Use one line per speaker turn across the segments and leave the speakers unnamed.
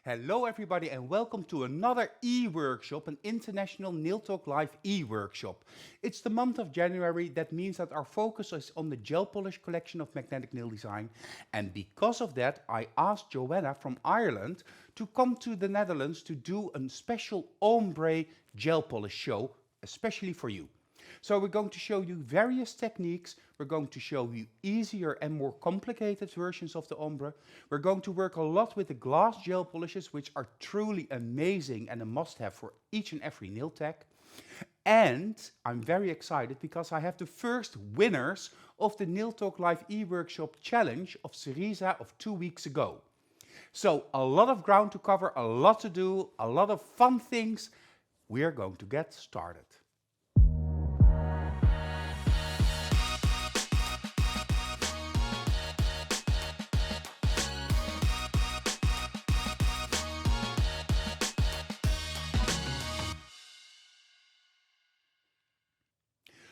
Hello everybody and welcome to another e-workshop, an international Nail Talk Live e-workshop. It's the month of January, that means that our focus is on the gel polish collection of magnetic nail design, and because of that I asked Joanna from Ireland to come to the Netherlands to do a special ombre gel polish show, especially for you. So we're going to show you various techniques, we're going to show you easier and more complicated versions of the ombre. We're going to work a lot with the glass gel polishes, which are truly amazing and a must-have for each and every nail tech. And I'm very excited because I have the first winners of the Nail Talk Live e-workshop challenge of Cerisa of 2 weeks ago. So a lot of ground to cover, a lot to do, a lot of fun things. We're going to get started.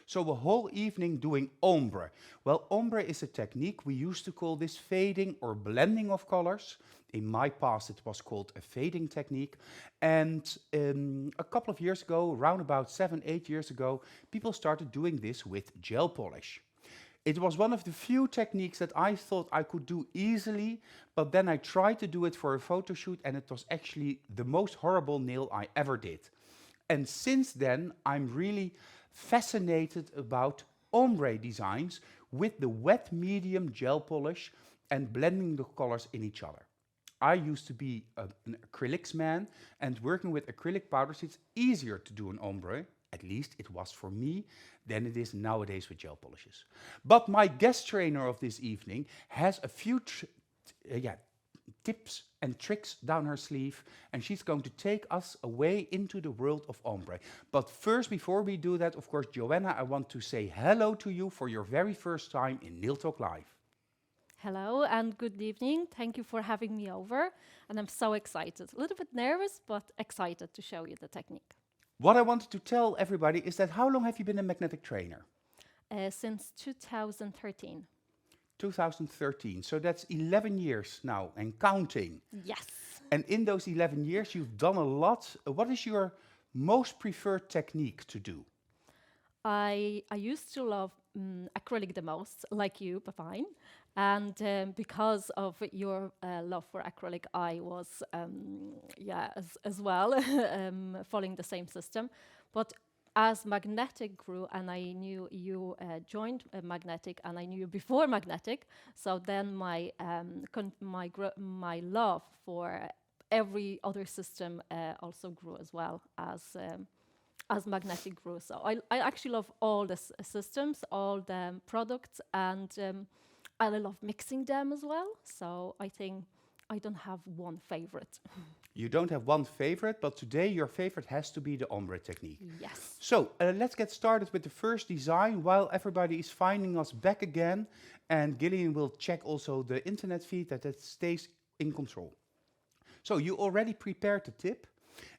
So a whole evening doing ombre. Well, ombre is a technique. We used to call this fading or blending of colors. In my past, it was called a fading technique. And a couple of years ago, around about 7-8 years ago, people started doing this with gel polish. It was one of the few techniques that I thought I could do easily, but then I tried to do it for a photo shoot and it was actually the most horrible nail I ever did. And since then, I'm really fascinated about ombre designs with the wet medium gel polish and blending the colors in each other. I used to be an acrylics man, and working with acrylic powders, it's easier to do an ombre, at least it was for me, than it is nowadays with gel polishes. But my guest trainer of this evening has a few tips and tricks down her sleeve, and she's going to take us away into the world of ombre. But first, before we do that, of course, Joanna, I want to say hello to you for your very first time in Nail Talk Live.
Hello and good evening. Thank you for having me over, and I'm so excited. A little bit nervous, but excited to show you the technique.
What I wanted to tell everybody is that how long have you been a magnetic trainer?
Since 2013.
2013, so that's 11 years now and counting.
Yes.
And in those 11 years, you've done a lot. What is your most preferred technique to do?
I used to love acrylic the most, like you, but fine. And because of your love for acrylic, I was, as well, following the same system. But as magnetic grew, and I knew you joined magnetic, and I knew you before magnetic, so then my love for every other system also grew as well as magnetic grew. So I actually love all the systems, all the products, and I love mixing them as well. So I think I don't have one favorite.
You don't have one favorite, but today your favorite has to be the ombre technique.
Yes.
So let's get started with the first design while everybody is finding us back again. And Gillian will check also the internet feed that it stays in control. So you already prepared the tip,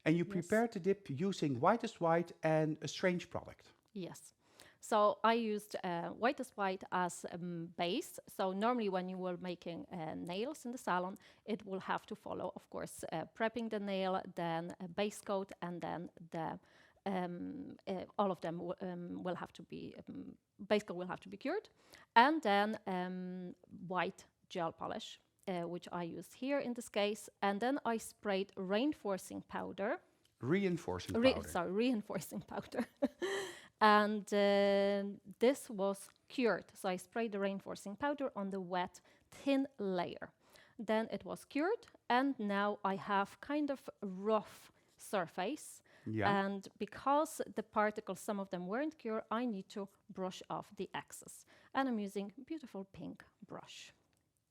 and you prepared the tip using whitest white and a strange product.
Yes. So I used whitest white as base. So normally when you were making nails in the salon, it will have to follow, of course, prepping the nail, then a base coat, and then the all of them will have to be, base coat will have to be cured. And then white gel polish, which I used here in this case. And then I sprayed reinforcing powder.
Reinforcing powder.
Reinforcing powder. And this was cured. So I sprayed the reinforcing powder on the wet, thin layer. Then it was cured, and now I have kind of rough surface.
Yeah.
And because the particles, some of them weren't cured, I need to brush off the excess. And I'm using a beautiful pink brush.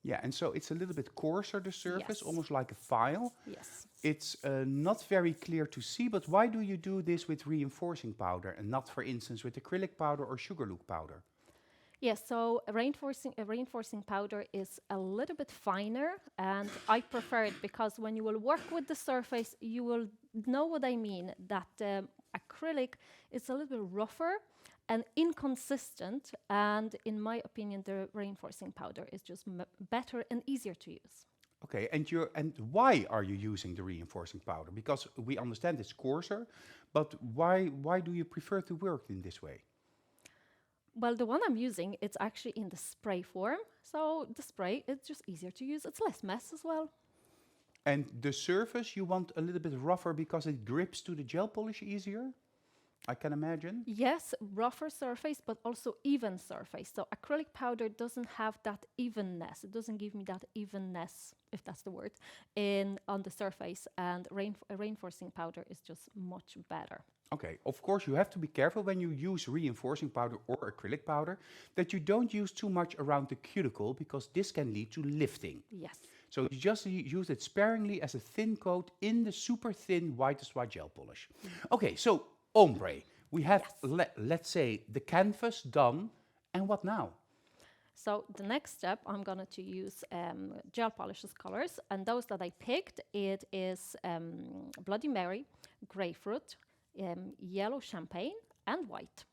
Yeah, and so it's a little bit coarser, the surface,
Yes.
almost like a file.
Yes.
It's not very clear to see, but why do you do this with reinforcing powder and not, for instance, with acrylic powder or sugar look powder?
Yes, so a reinforcing powder is a little bit finer, and I prefer it because when you will work with the surface, you will know what I mean, that acrylic is a little bit rougher and inconsistent, and in my opinion, the reinforcing powder is just better and easier to use.
Okay, and why are you using the reinforcing powder? Because we understand it's coarser, but why do you prefer to work in this way?
Well, the one I'm using, it's actually in the spray form. So the spray, it's just easier to use. It's less mess as well.
And the surface you want a little bit rougher because it grips to the gel polish easier, I can imagine.
Yes, rougher surface, but also even surface. So acrylic powder doesn't have that evenness. It doesn't give me that evenness, if that's the word, in on the surface. And reinforcing powder is just much better.
Okay, of course you have to be careful when you use reinforcing powder or acrylic powder that you don't use too much around the cuticle because this can lead to lifting.
Yes.
So you just use it sparingly as a thin coat in the super thin whitest white gel polish. Okay, so ombre. We have,
Yes.
let's say, the canvas done. And what now?
So the next step, I'm going to use gel polishes colors, and those that I picked, it is Bloody Mary, grapefruit, yellow champagne, and white.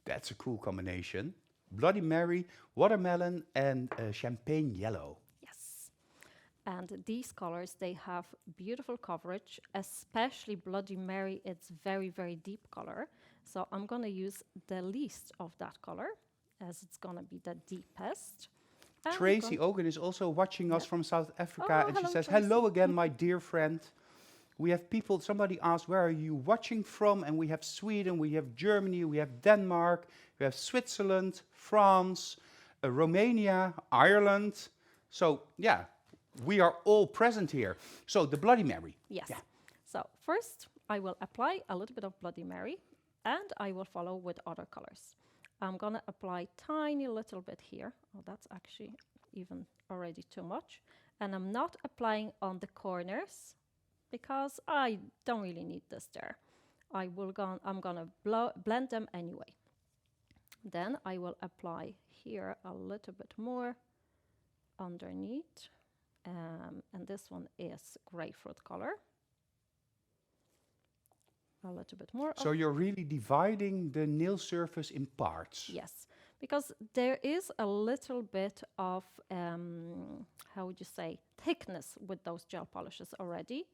That's a cool combination. Bloody Mary, watermelon, and champagne yellow.
Yes. And these colors, they have beautiful coverage, especially Bloody Mary. It's very, very deep color. So I'm going to use the least of that color, as it's going to be the deepest. And
Tracy Ogan is also watching us from South Africa,
Oh,
and she
hello,
says,
Tracy.
hello again, my dear friend. We have people, somebody asked, where are you watching from? And we have Sweden, we have Germany, we have Denmark, we have Switzerland, France, Romania, Ireland. So, yeah, we are all present here. So, the Bloody Mary.
Yes.
Yeah.
So first, I will apply a little bit of Bloody Mary, and I will follow with other colors. I'm going to apply tiny little bit here. Oh, that's actually even already too much. And I'm not applying on the corners because I don't really need this there. I'm going to blend them anyway. Then I will apply here a little bit more underneath. And this one is grapefruit color. A little bit more.
So you're really dividing the nail surface in parts.
Yes, because there is a little bit of, how would you say, thickness with those gel polishes already.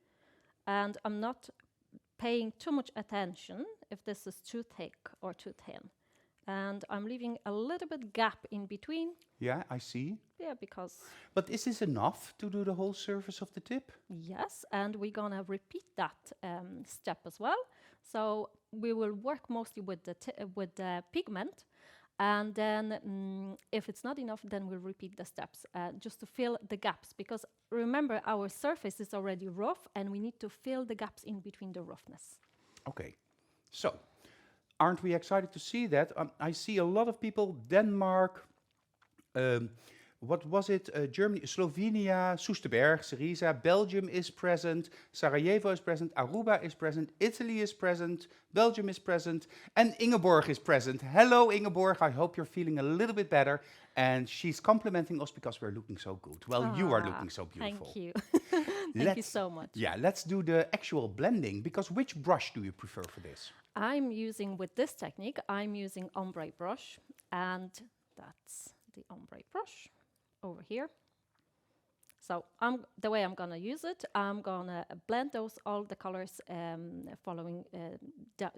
And I'm not paying too much attention if this is too thick or too thin. And I'm leaving a little bit gap in between.
Yeah, I see.
Yeah, because...
But is this enough to do the whole surface of the tip?
Yes, and we're going to repeat that step as well. So we will work mostly with the pigment. And then if it's not enough, then we'll repeat the steps just to fill the gaps. Because remember, our surface is already rough and we need to fill the gaps in between the roughness.
Okay, so aren't we excited to see that? I see a lot of people, Denmark, what was it? Germany, Slovenia, Soesterberg, Cerisa, Belgium is present, Sarajevo is present, Aruba is present, Italy is present, Belgium is present, and Ingeborg is present. Hello, Ingeborg. I hope you're feeling a little bit better. And she's complimenting us because we're looking so good. Well, you are looking so beautiful.
Thank you. Thank you so much.
Yeah, let's do the actual blending, because which brush do you prefer for this?
I'm using, with this technique, I'm using Ombre brush, and that's the Ombre brush over here. So the way I'm gonna use it, I'm gonna blend all the colors following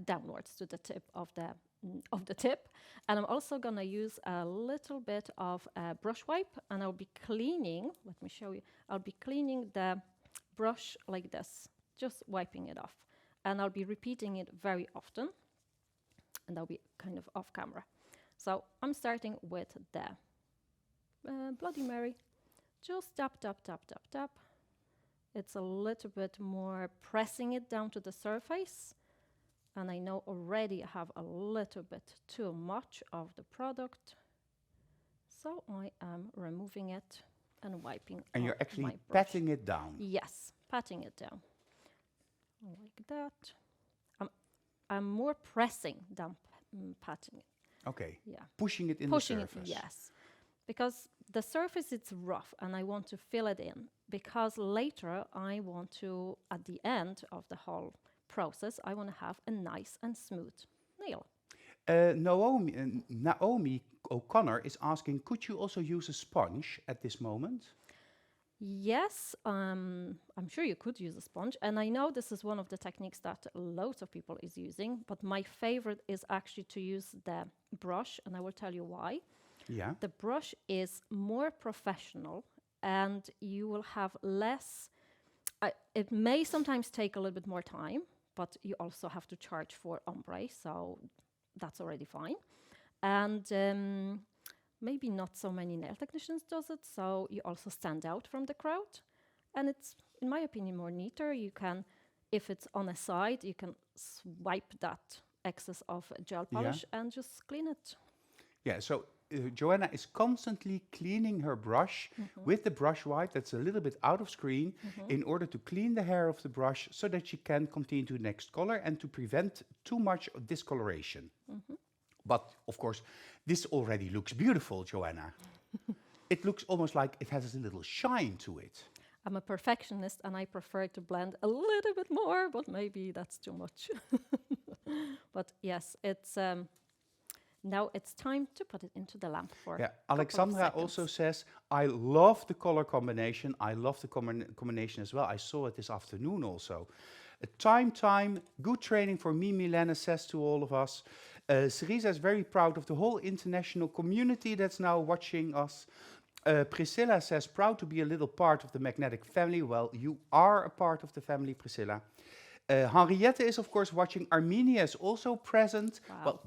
downwards to the tip of the tip, and I'm also gonna use a little bit of brush wipe, and I'll be cleaning. Let me show you. I'll be cleaning the brush like this, just wiping it off, and I'll be repeating it very often, and I'll be kind of off camera. So I'm starting with the Bloody Mary. Just tap, tap, tap, tap, tap. It's a little bit more pressing it down to the surface. And I know already I have a little bit too much of the product. So I am removing it and wiping
And
off
you're actually
my brush.
patting it down.
Yes, patting it down. Like that. I'm more pressing than patting it.
Okay.
Yeah.
Pushing it in
Pushing
the surface.
it, yes. Because the surface is rough and I want to fill it in. Because later I want to, at the end of the whole process, I want to have a nice and smooth nail.
Naomi O'Connor is asking, could you also use a sponge at this moment?
Yes, I'm sure you could use a sponge, and I know this is one of the techniques that loads of people is using, but my favorite is actually to use the brush, and I will tell you why.
Yeah.
The brush is more professional, and you will have less. It may sometimes take a little bit more time, but you also have to charge for ombre, so that's already fine. And maybe not so many nail technicians does it, so you also stand out from the crowd. And it's, in my opinion, more neater. You can, if it's on a side, you can swipe that excess of gel
Yeah.
polish and just clean it.
Yeah, so Joanna is constantly cleaning her brush with the brush wipe that's a little bit out of screen in order to clean the hair of the brush so that she can continue to the next color and to prevent too much of discoloration. But of course, this already looks beautiful, Joanna. It looks almost like it has a little shine to it.
I'm a perfectionist and I prefer to blend a little bit more, but maybe that's too much. But yes, it's now it's time to put it into the lamp for
Yeah,
a couple of
Alexandra also
seconds.
says, I love the color combination. I love the combination as well. I saw it this afternoon also. Time, good training for me, Milena says to all of us. Cerisa is very proud of the whole international community that's now watching us. Priscilla says, proud to be a little part of the magnetic family. Well, you are a part of the family, Priscilla. Henriette is, of course, watching. Armenia is also present.
Wow.
Well,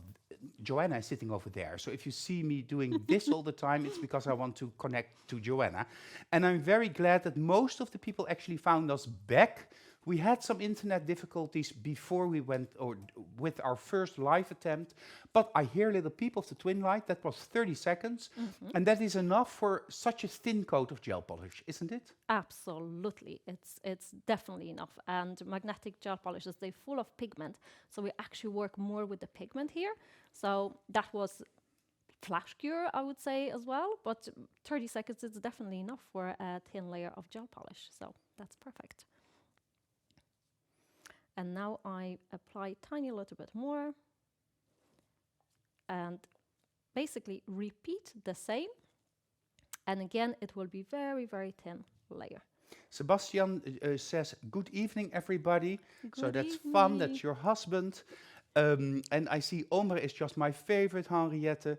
Joanna is sitting over there. So if you see me doing this all the time, it's because I want to connect to Joanna. And I'm very glad that most of the people actually found us back. We had some internet difficulties before we went, or with our first live attempt, but I hear little peep of the twin light. That was 30 seconds, and that is enough for such a thin coat of gel polish, isn't it?
Absolutely, it's definitely enough. And magnetic gel polishes, they're full of pigment, so we actually work more with the pigment here. So that was flash cure, I would say as well. But 30 seconds is definitely enough for a thin layer of gel polish. So that's perfect. And now I apply tiny little bit more and basically repeat the same. And again, it will be very, very thin layer.
Sebastian says, good evening, everybody. So
Good
that's fun,
evening.
that's your husband. And I see Ombre is just my favorite, Henriette.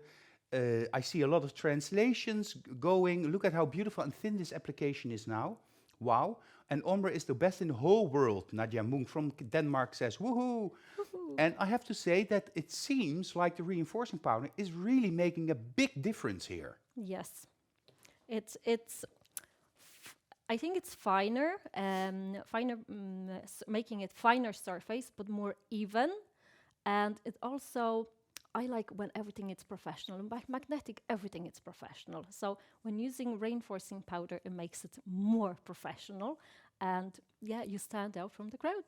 I see a lot of translations going. Look at how beautiful and thin this application is now. Wow. And Ombre is the best in the whole world. Nadia Munk from Denmark says, woohoo.
Woohoo.
And I have to say that it seems like the reinforcing powder is really making a big difference here.
Yes, it's. I think it's finer, making it finer surface, but more even, and it also. I like when everything is professional, and by magnetic, everything is professional. So when using reinforcing powder, it makes it more professional, and yeah, you stand out from the crowd.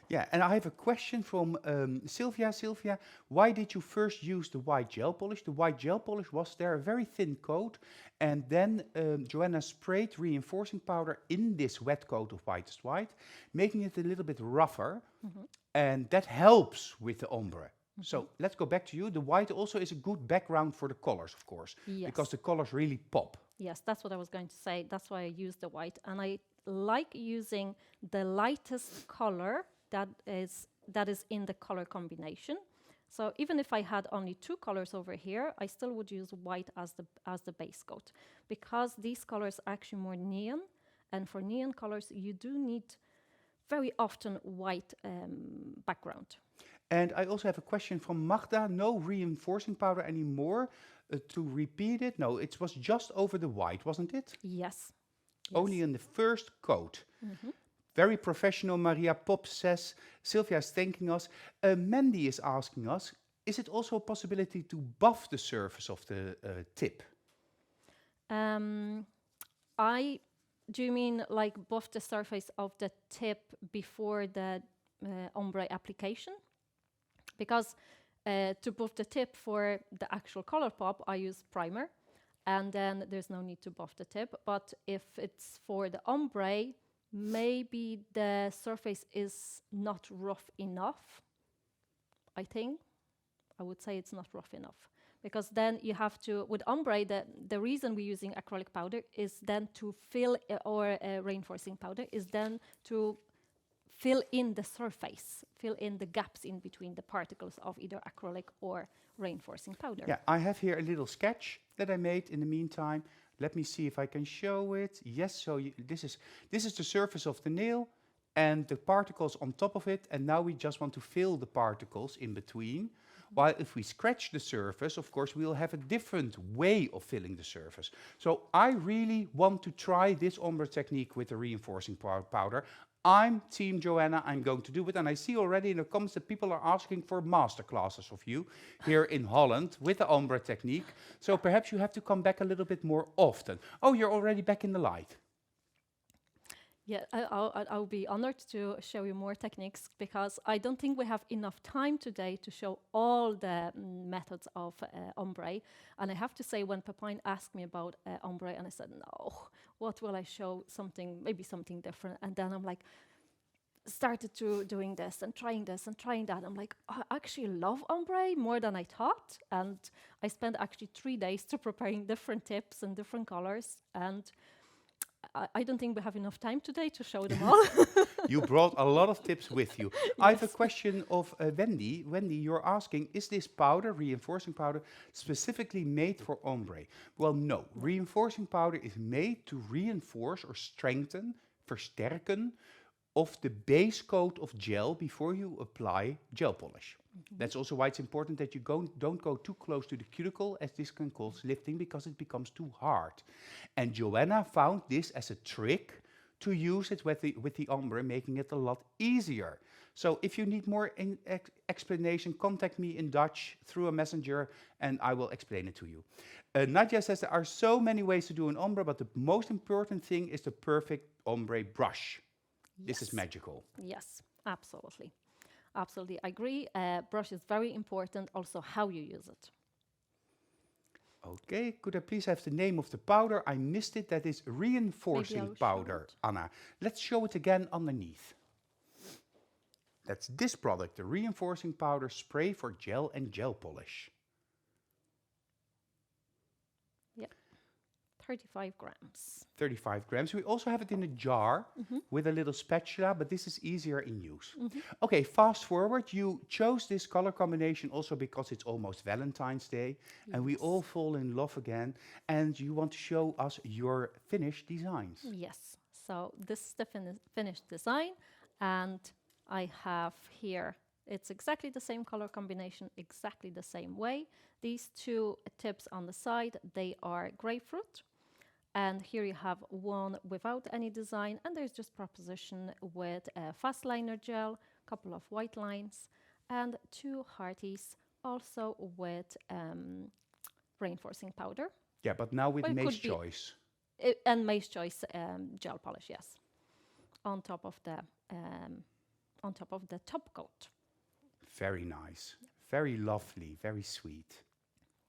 Yeah, and I have a question from Sylvia. Sylvia, why did you first use the white gel polish? The white gel polish was there, a very thin coat, and then Joanna sprayed reinforcing powder in this wet coat of whitest white, making it a little bit rougher, and that helps with the ombre. So let's go back to you. The white also is a good background for the colors, of course,
Yes.
because the colors really pop.
Yes, that's what I was going to say. That's why I use the white, and I like using the lightest color that is in the color combination. So even if I had only two colors over here, I still would use white as the base coat, because these colors are actually more neon, and for neon colors you do need very often white background.
And I also have a question from Magda. No reinforcing powder anymore. To repeat it, no, it was just over the white, wasn't it?
Yes.
Only in the first coat. Very professional, Maria Pop says. Sylvia is thanking us. Mandy is asking us, is it also a possibility to buff the surface of the tip?
Do you mean like buff the surface of the tip before the ombre application? Because to buff the tip for the actual color pop, I use primer, and then there's no need to buff the tip. But if it's for the ombre, maybe the surface is not rough enough. I would say it's not rough enough, because then you have to, with ombre, the reason we're using acrylic powder is then to fill, or reinforcing powder, is then to fill in the surface, fill in the gaps in between the particles of either acrylic or reinforcing powder.
Yeah, I have here a little sketch that I made in the meantime. Let me see if I can show it. Yes, so this is the surface of the nail and the particles on top of it, and now we just want to fill the particles in between. While if we scratch the surface, of course, we'll have a different way of filling the surface. So I really want to try this ombre technique with the reinforcing powder. I'm Team Joanna, I'm going to do it, and I see already in the comments that people are asking for master classes of you here in Holland with the ombre technique. So perhaps you have to come back a little bit more often. Oh, you're already back in the light.
Yeah, I'll be honored to show you more techniques, because I don't think we have enough time today to show all the methods of ombre. And I have to say, when Pepijn asked me about ombre, and I said, no, what will I show? Maybe something different. And then I'm like, started to doing this and trying that. I'm like, I actually love ombre more than I thought. And I spent actually 3 days to preparing different tips and different colors. And I don't think we have enough time today to show them all.
You brought a lot of tips with you. Yes. I have a question of Wendy. Wendy, you're asking, is this powder, reinforcing powder, specifically made for ombre? Well, no. Reinforcing powder is made to reinforce or strengthen, versterken, of the base coat of gel before you apply gel polish. That's also why it's important that you don't go too close to the cuticle, as this can cause lifting because it becomes too hard. And Joanna found this as a trick to use it with the ombre, making it a lot easier. So if you need more explanation, contact me in Dutch through a messenger and I will explain it to you. Nadia says there are so many ways to do an ombre, but the most important thing is the perfect ombre brush. Yes. This is magical.
Yes, absolutely. Absolutely, I agree. Brush is very important, also how you use it.
Okay, could I please have the name of the powder? I missed it. That is reinforcing powder, Anna. Let's show it again underneath. That's this product, the reinforcing powder spray for gel and gel polish.
35 grams.
35 grams. We also have it in a jar with a little spatula, but this is easier in use. Okay, fast forward. You chose this color combination also because it's almost Valentine's Day, and we all fall in love again, and you want to show us your finished designs.
Yes, so this is the finished design, and I have here, it's exactly the same color combination, exactly the same way. These two tips on the side, they are grapefruit. And here you have one without any design, and there's just proposition with a fast liner gel, a couple of white lines, and 2 hearties, also with reinforcing powder.
Yeah, but now with Maze Choice.
And Maze Choice gel polish, yes, on top of the top coat.
Very nice, very lovely, very sweet.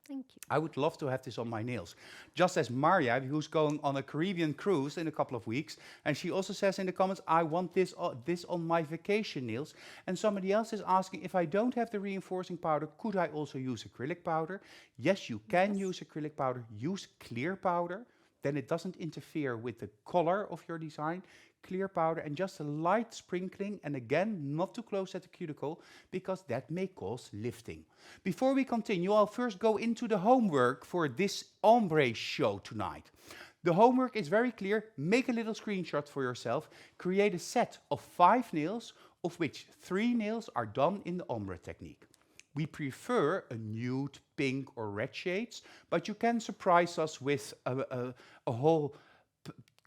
Thank you.
I would love to have this on my nails. Just as Maria, who's going on a Caribbean cruise in a couple of weeks. And she also says in the comments, I want this on my vacation nails. And somebody else is asking, if I don't have the reinforcing powder, could I also use acrylic powder? Yes, you can use acrylic powder. Use clear powder. Then it doesn't interfere with the color of your design. Clear powder and just a light sprinkling, and again not too close at the cuticle because that may cause lifting. Before we continue, I'll first go into the homework for this ombre show tonight. The homework is very clear. Make a little screenshot for yourself. Create a set of 5 nails, of which 3 nails are done in the ombre technique. We prefer a nude, pink or red shades, but you can surprise us with a whole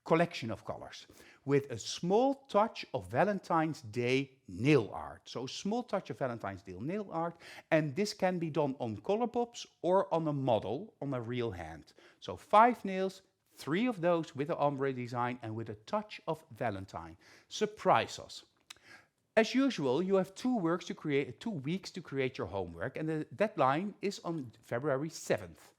collection of colors, with a small touch of Valentine's Day nail art. So a small touch of Valentine's Day nail art, and this can be done on Colourpops or on a model, on a real hand. So 5 nails, 3 of those with the ombre design and with a touch of Valentine. Surprise us. As usual, you have 2 weeks to create your homework, and the deadline is on February 7th.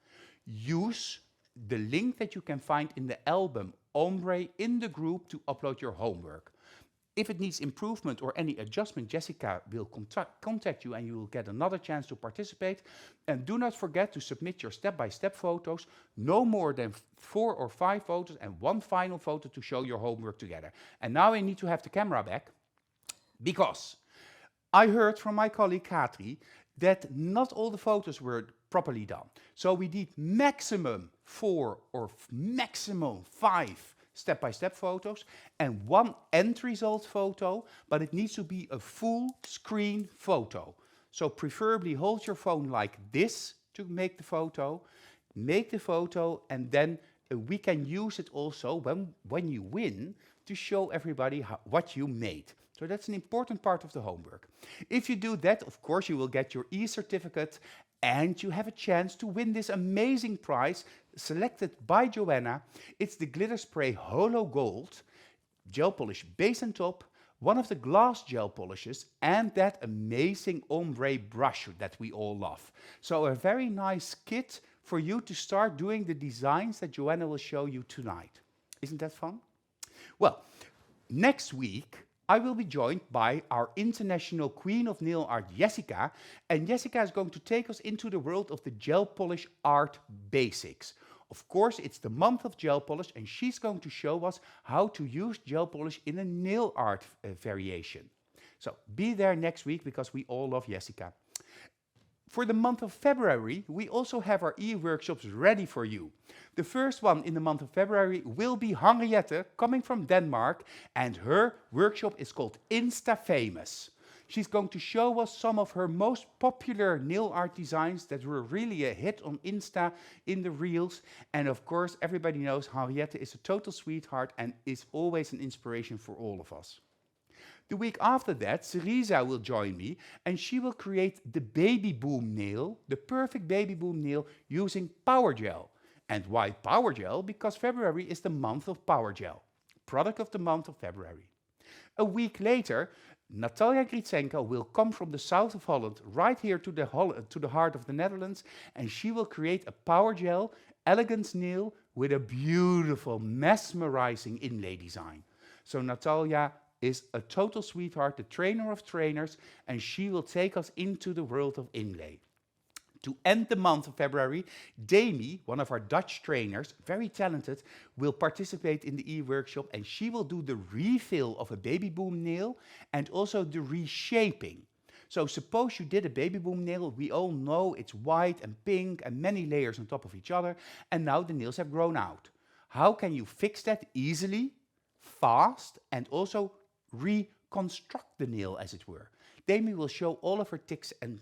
Use the link that you can find in the album Ombre in the group to upload your homework. If it needs improvement or any adjustment, Jessica will contact you and you will get another chance to participate. And do not forget to submit your step-by-step photos, no more than 4 or 5 photos and one final photo to show your homework together. And now I need to have the camera back because I heard from my colleague Katri that not all the photos were properly done. So we need maximum 4 or maximum 5 step-by-step photos and one end result photo, but it needs to be a full screen photo. So preferably hold your phone like this to make the photo, and then we can use it also when you win to show everybody what you made. So that's an important part of the homework. If you do that, of course, you will get your e-certificate and you have a chance to win this amazing prize selected by Joanna. It's the Glitter Spray Holo Gold gel polish base and top, one of the glass gel polishes, and that amazing ombre brush that we all love. So a very nice kit for you to start doing the designs that Joanna will show you tonight. Isn't that fun? Well, next week, I will be joined by our international queen of nail art, Jessica, and Jessica is going to take us into the world of the gel polish art basics. Of course, it's the month of gel polish, and she's going to show us how to use gel polish in a nail art variation. So be there next week because we all love Jessica. For the month of February, we also have our e-workshops ready for you. The first one in the month of February will be Henriette, coming from Denmark, and her workshop is called Insta Famous. She's going to show us some of her most popular nail art designs that were really a hit on Insta in the reels. And of course, everybody knows Henriette is a total sweetheart and is always an inspiration for all of us. The week after that, Cerisa will join me and she will create the baby boom nail, the perfect baby boom nail using power gel. And why power gel? Because February is the month of power gel, product of the month of February. A week later, Natalia Gritsenko will come from the south of Holland right here to the heart of the Netherlands, and she will create a power gel elegance nail with a beautiful mesmerizing inlay design. So Natalia is a total sweetheart, the trainer of trainers, and she will take us into the world of inlay. To end the month of February, Dami, one of our Dutch trainers, very talented, will participate in the e-workshop, and she will do the refill of a baby boom nail and also the reshaping. So suppose you did a baby boom nail, we all know it's white and pink and many layers on top of each other, and now the nails have grown out. How can you fix that easily, fast, and also reconstruct the nail, as it were? Dami will show all of her tips and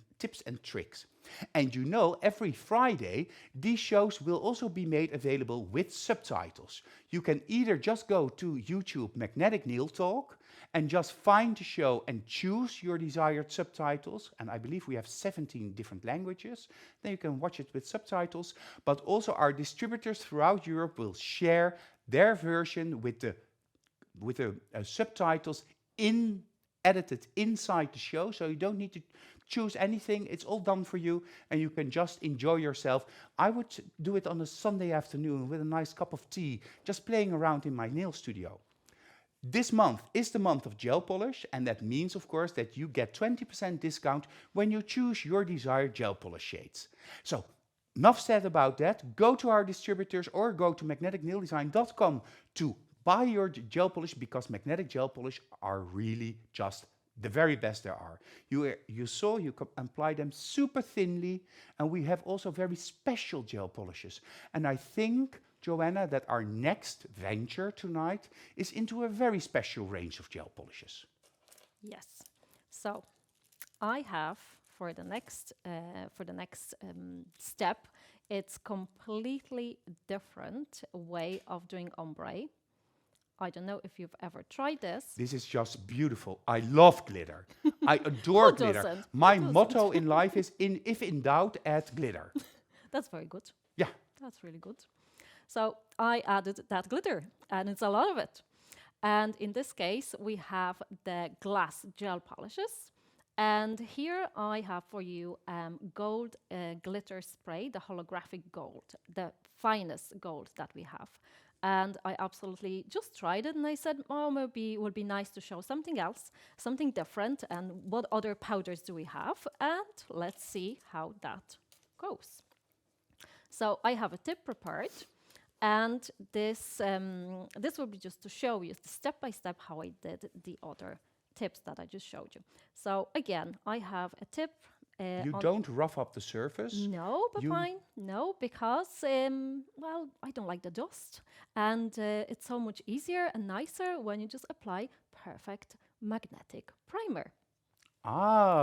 tricks. And you know, every Friday, these shows will also be made available with subtitles. You can either just go to YouTube Magnetic Nail Talk and just find the show and choose your desired subtitles. And I believe we have 17 different languages. Then you can watch it with subtitles. But also our distributors throughout Europe will share their version with the subtitles edited inside the show, so you don't need to choose anything. It's all done for you, and you can just enjoy yourself. I would do it on a Sunday afternoon with a nice cup of tea, just playing around in my nail studio. This month is the month of gel polish, and that means, of course, that you get 20% discount when you choose your desired gel polish shades. So, enough said about that. Go to our distributors or go to magneticnaildesign.com to buy your gel polish, because magnetic gel polish are really just the very best there are. You saw you can apply them super thinly, and we have also very special gel polishes. And I think, Joanna, that our next venture tonight is into a very special range of gel polishes.
Yes. So I have for the next step, it's completely different way of doing ombre. I don't know if you've ever tried this.
This is just beautiful. I love glitter. I adore
Who
glitter.
doesn't?
My
Who
motto
doesn't?
in life is, if in doubt, add glitter.
That's very good.
Yeah.
That's really good. So I added that glitter, and it's a lot of it. And in this case, we have the glass gel polishes. And here I have for you gold glitter spray, the holographic gold, the finest gold that we have. and I absolutely just tried it, and I said, oh, maybe it would be nice to show something else, something different, and what other powders do we have, and let's see how that goes. So I have a tip prepared, and this will be just to show you step by step how I did the other tips that I just showed you. So again, I have a tip.
You
On
don't rough up the surface.
no, but
You
fine. No, because well, I don't like the dust, and it's so much easier and nicer when you just apply perfect magnetic primer.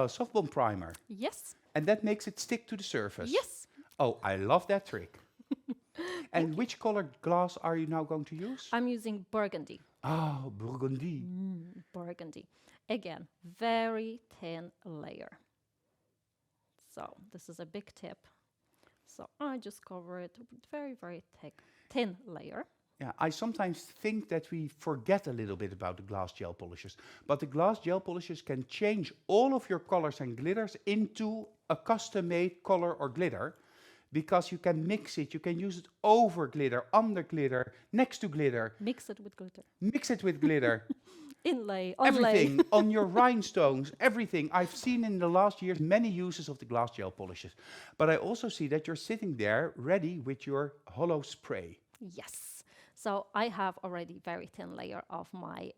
soft bond primer,
Yes,
and that makes it stick to the surface.
yes.
Oh, I love that trick.
Thank
And which colored glass are you now going to use?
I'm using burgundy.
Oh, burgundy.
Burgundy. Again, very thin layer. So this is a big tip. So I just cover it with very, very thick, thin layer.
Yeah, I sometimes think that we forget a little bit about the glass gel polishers, but the glass gel polishers can change all of your colors and glitters into a custom-made color or glitter, because you can mix it, you can use it over glitter, under glitter, next to glitter,
Mix it with glitter.
mix it with glitter,
Inlay, onlay.
everything on your rhinestones, everything. I've seen in the last years many uses of the glass gel polishers, but I also see that you're sitting there ready with your hollow spray.
Yes. So I have already very thin layer of my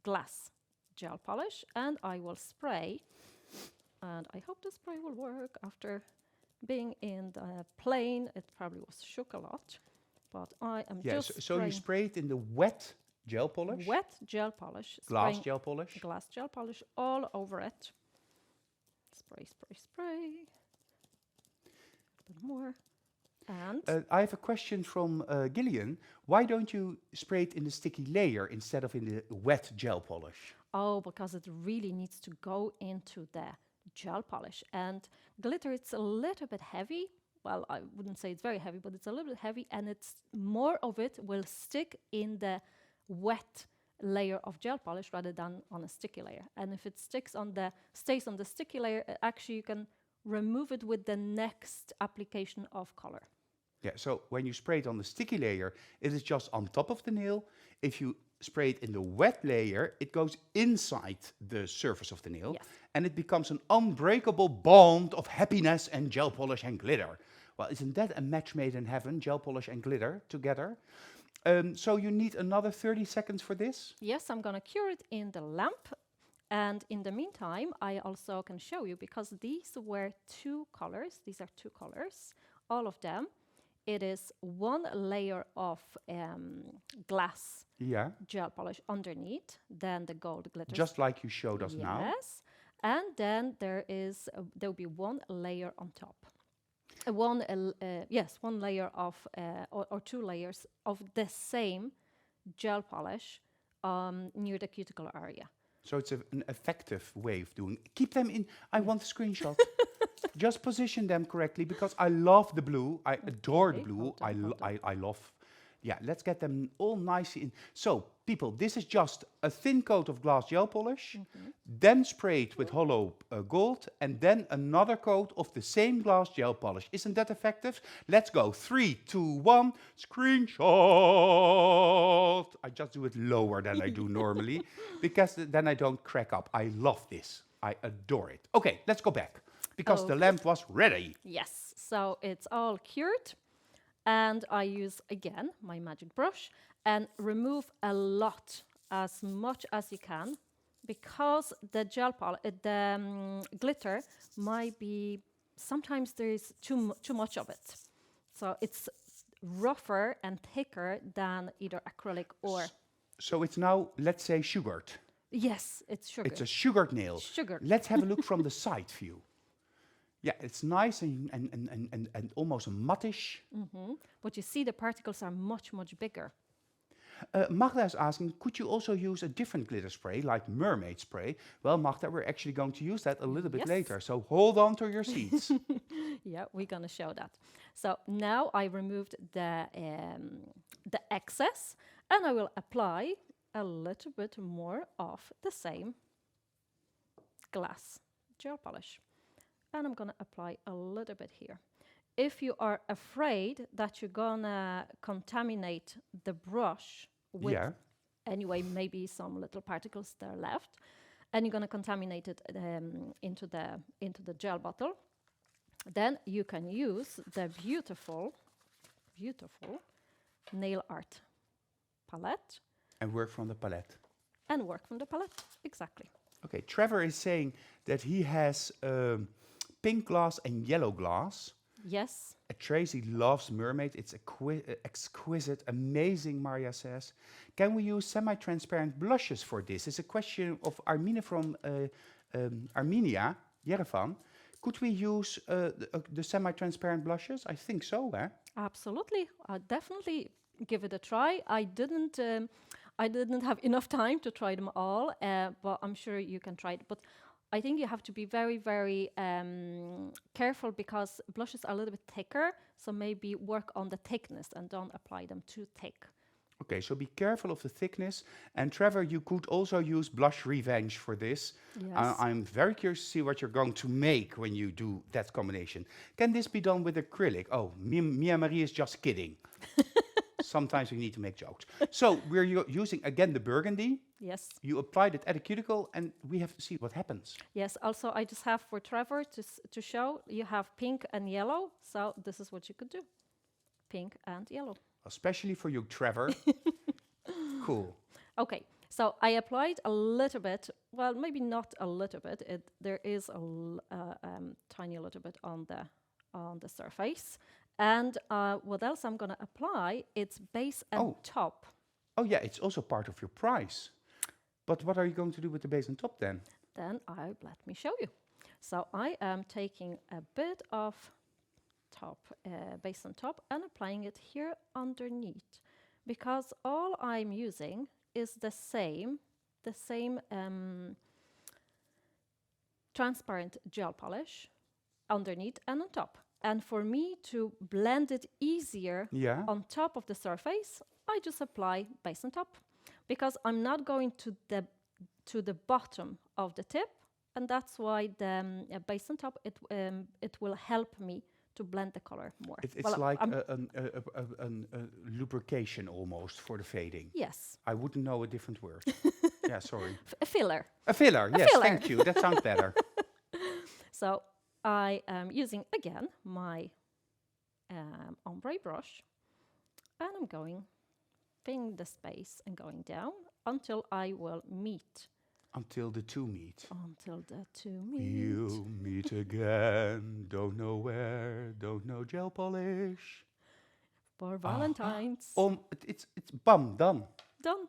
glass gel polish, and I will spray. And I hope the spray will work. After being in the plane, it probably was shook a lot, but I am
Yes,
just
so you
spraying
spray it in the wet gel polish,
wet gel polish,
glass
spraying
gel polish.
glass gel polish all over it. Spray, spray, spray. A bit more. And
I have a question from Gillian. Why don't you spray it in the sticky layer instead of in the wet gel polish?
oh, because it really needs to go into the gel polish. And glitter, it's a little bit heavy. Well, I wouldn't say it's very heavy, but it's a little bit heavy, and it's more of it will stick in the wet layer of gel polish rather than on a sticky layer. And if it stays on the sticky layer, actually you can remove it with the next application of color.
Yeah, so when you spray it on the sticky layer, it is just on top of the nail. If you spray it in the wet layer, it goes inside the surface of the nail,
Yes.
and it becomes an unbreakable bond of happiness and gel polish and glitter. Well, isn't that a match made in heaven, gel polish and glitter together? So you need another 30 seconds for this?
Yes, I'm gonna cure it in the lamp. And in the meantime, I also can show you, because these were two colors, these are two colors, all of them. It is one layer of glass
Yeah,
gel polish underneath, then the gold glitter.
just like you showed us now.
Yes, and then there will be one layer on top. One layer of or two layers of the same gel polish near the cuticle area.
So it's an effective way of doing. Keep them in. I want a screenshot. Just position them correctly, because I love the blue. I adore the
Okay,
blue.
hold on, hold on.
I love. Yeah, let's get them all nicely in. So, people, this is just a thin coat of glass gel polish, then sprayed with hollow gold, and then another coat of the same glass gel polish. Isn't that effective? Let's go. 3, 2, 1. Screenshot. I just do it lower than I do normally, because then I don't crack up. I love this. I adore it. Okay, let's go back, because the
Okay.
lamp was ready.
Yes, so it's all cured, and I use again my magic brush and remove a lot, as much as you can, because the glitter might be, sometimes there is too much of it, so it's rougher and thicker than either acrylic or
So it's now, let's say, sugared.
yes, it's sugar.
It's a sugared nail.
Sugared.
Let's have a look from the side view. Yeah, it's nice and almost mattish.
But you see the particles are much bigger.
Magda is asking, could you also use a different glitter spray, like mermaid spray? Well, Magda, we're actually going to use that a little bit
Yes.
later, so hold on to your seats.
Yeah, we're gonna show that. So now I removed the excess, and I will apply a little bit more of the same glass gel polish. And I'm gonna apply a little bit here. if you are afraid that you're gonna contaminate the brush with
Yeah.
anyway maybe some little particles that are left, and you're gonna contaminate it into the gel bottle, then you can use the beautiful nail art palette
And work from the palette.
and work from the palette. Exactly.
Okay, Trevor is saying that he has pink glass and yellow glass.
Yes.
Tracy loves mermaid. It's exquisite, amazing, Maria says. Can we use semi-transparent blushes for this? It's a question of Armina from Armenia, Yerevan. Could we use the semi-transparent blushes? I think so, eh?
Absolutely. I'll definitely give it a try. I didn't have enough time to try them all, but I'm sure you can try it. But I think you have to be very, very careful because blushes are a little bit thicker. So maybe work on the thickness and don't apply them too thick.
Okay, so be careful of the thickness. And Trevor, you could also use Blush Revenge for this.
Yes.
I'm very curious to see what you're going to make when you do that combination. Can this be done with acrylic? Oh, Mia Marie is just kidding. Sometimes we need to make jokes. So we're using, again, the burgundy.
Yes.
You applied it at a cuticle, and we have to see what happens.
Yes. Also, I just have for Trevor to show you have pink and yellow. So this is what you could do. Pink and yellow.
Especially for you, Trevor. Cool.
Okay, so I applied a little bit, well, maybe not a little bit. There is a tiny little bit on the surface. And what else I'm going to apply? It's base and top.
Oh, yeah, it's also part of your price. But what are you going to do with the base and top then?
Then let me show you. So I am taking a bit of base and top and applying it here underneath, because all I'm using is the same transparent gel polish underneath and on top. And for me to blend it easier on top of the surface, I just apply base and top, because I'm not going to the bottom of the tip, and that's why the base and top it will help me to blend the color more.
It's like a lubrication almost for the fading.
Yes.
I wouldn't know a different word. Yeah, sorry.
A filler.
A filler, yes,
filler.
thank you. That sounds better.
So I am using, again, my ombre brush, and I'm going, filling the space and going down until I will meet.
Until the two meet.
Until the two meet.
You meet again, don't know where, don't know gel polish.
For Valentine's.
It's bam, done.
Done.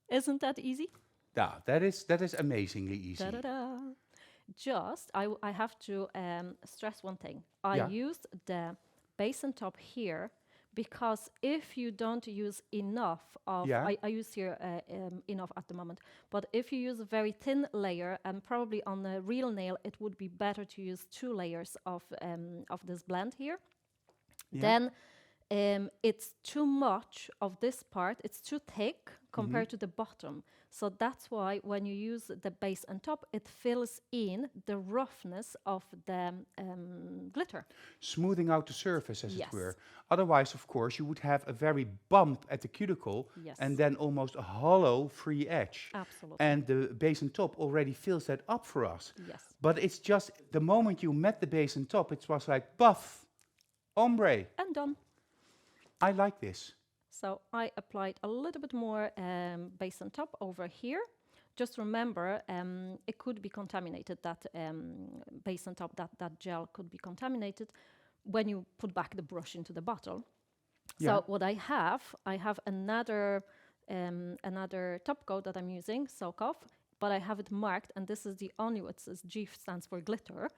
Isn't that easy?
Yeah, that is amazingly easy.
Da-da-da. Just, I have to stress one thing. I used the base and top here because if you don't use enough of, I use here enough at the moment, but if you use a very thin layer, and probably on a real nail, it would be better to use 2 layers of this blend here. Then it's too much of this part, it's too thick compared to the bottom. So that's why when you use the base and top, it fills in the roughness of the glitter.
Smoothing out the surface, as it were. Otherwise, of course, you would have a very bump at the cuticle and then almost a hollow free edge.
Absolutely.
And the base and top already fills that up for us.
Yes.
But it's just the moment you met the base and top, it was like, buff, ombre.
And done.
I like this.
So I applied a little bit more base and top over here. Just remember, it could be contaminated, that base and top, that gel could be contaminated when you put back the brush into the bottle. So what I have another top coat that I'm using, Soak Off, but I have it marked, and this is the only, it says G stands for glitter,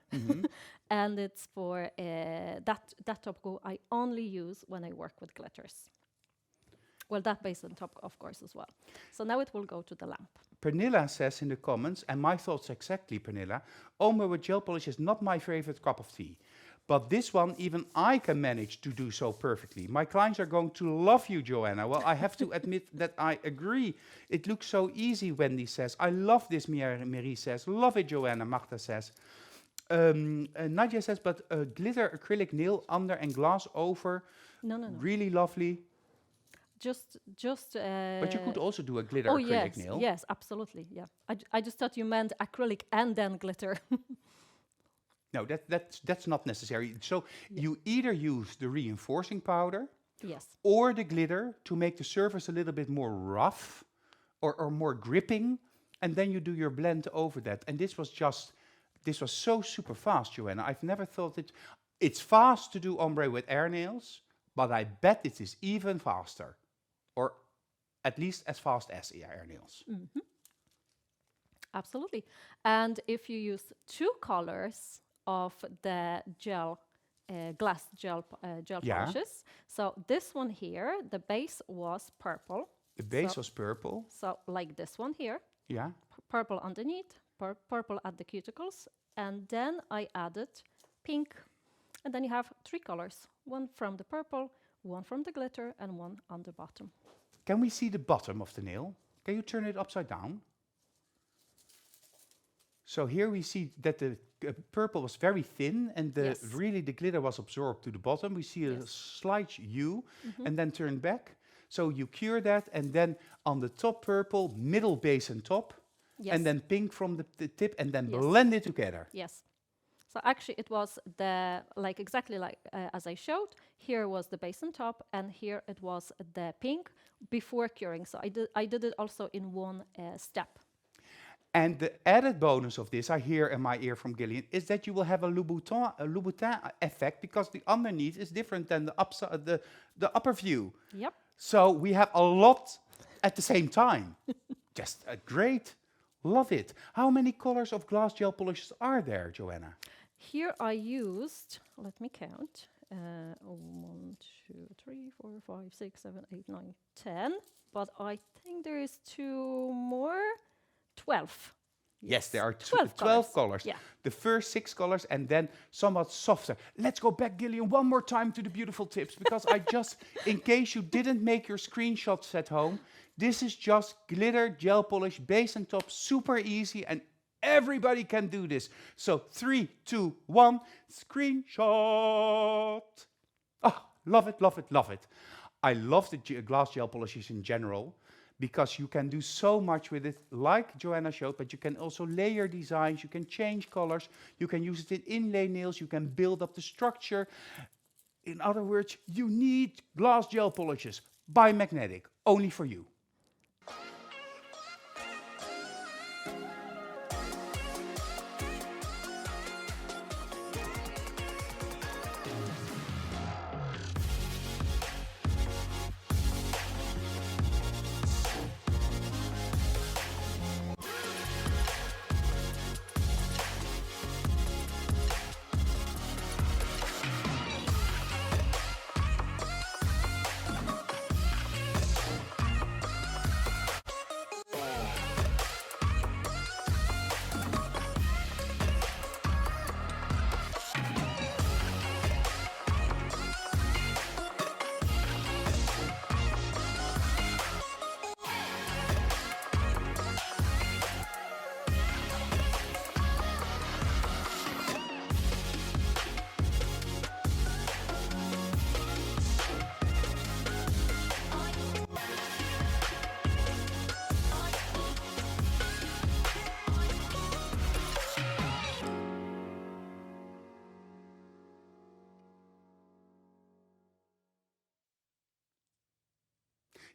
and it's for that top coat I only use when I work with glitters. Well, that base and top, of course, as well. So now it will go to the lamp.
Pernilla says in the comments, and my thoughts exactly, Pernilla, ombre with gel polish is not my favorite cup of tea. But this one, even I can manage to do so perfectly. My clients are going to love you, Joanna. Well, I have to admit that I agree. It looks so easy, Wendy says. I love this, Marie says. Love it, Joanna, Magda says. Nadia says, but a glitter acrylic nail under and glass over,
No, no, no.
really lovely.
Just.
But you could also do a glitter
Oh
acrylic
yes,
nail.
yes, absolutely. Yeah. I just thought you meant acrylic and then glitter.
No, that's not necessary. So
Yeah.
you either use the reinforcing powder
Yes.
or the glitter to make the surface a little bit more rough or more gripping, and then you do your blend over that. And this was so super fast, Joanna. I've never thought it's fast to do ombre with air nails, but I bet it is even faster, or at least as fast as air nails.
Absolutely. And if you use two colors of the glass gel
Yeah,
polishes, so this one here, the base was purple.
the base
So,
was purple.
so like this one here,
Yeah,
purple underneath, purple at the cuticles, and then I added pink. And then you have three colors, one from the purple, one from the glitter, and one on the bottom.
can we see the bottom of the nail? Can you turn it upside down? So here we see that the purple was very thin and
Yes.
really the glitter was absorbed to the bottom. We see a
Yes.
slight U and then turn back. So you cure that and then on the top purple, middle base and top,
Yes.
and then pink from the tip and then
Yes.
blend it together.
Yes. So actually, it was exactly like as I showed. Here was the base and top, and here it was the pink before curing. So I did it also in one step.
And the added bonus of this, I hear in my ear from Gillian, is that you will have a Louboutin effect because the underneath is different than the upper view.
Yep.
So we have a lot at the same time. Just great. Love it. How many colors of glass gel polishes are there, Joanna?
Here I used, let me count, 1, 2, 3, 4, 5, 6, 7, 8, 9, 10. But I think there is two more, 12.
Yes, there are
12
12
colors.
colors.
Yeah.
The first 6 colors and then somewhat softer. Let's go back, Gillian, one more time to the beautiful tips because I just, in case you didn't make your screenshots at home, this is just glitter gel polish, base and top, super easy and everybody can do this. So 3, 2, 1, screenshot. Oh, love it, love it, love it. I love the glass gel polishes in general because you can do so much with it, like Joanna showed, but you can also layer designs, you can change colors, you can use it in inlay nails, you can build up the structure. In other words, you need glass gel polishes by Magnetic, only for you.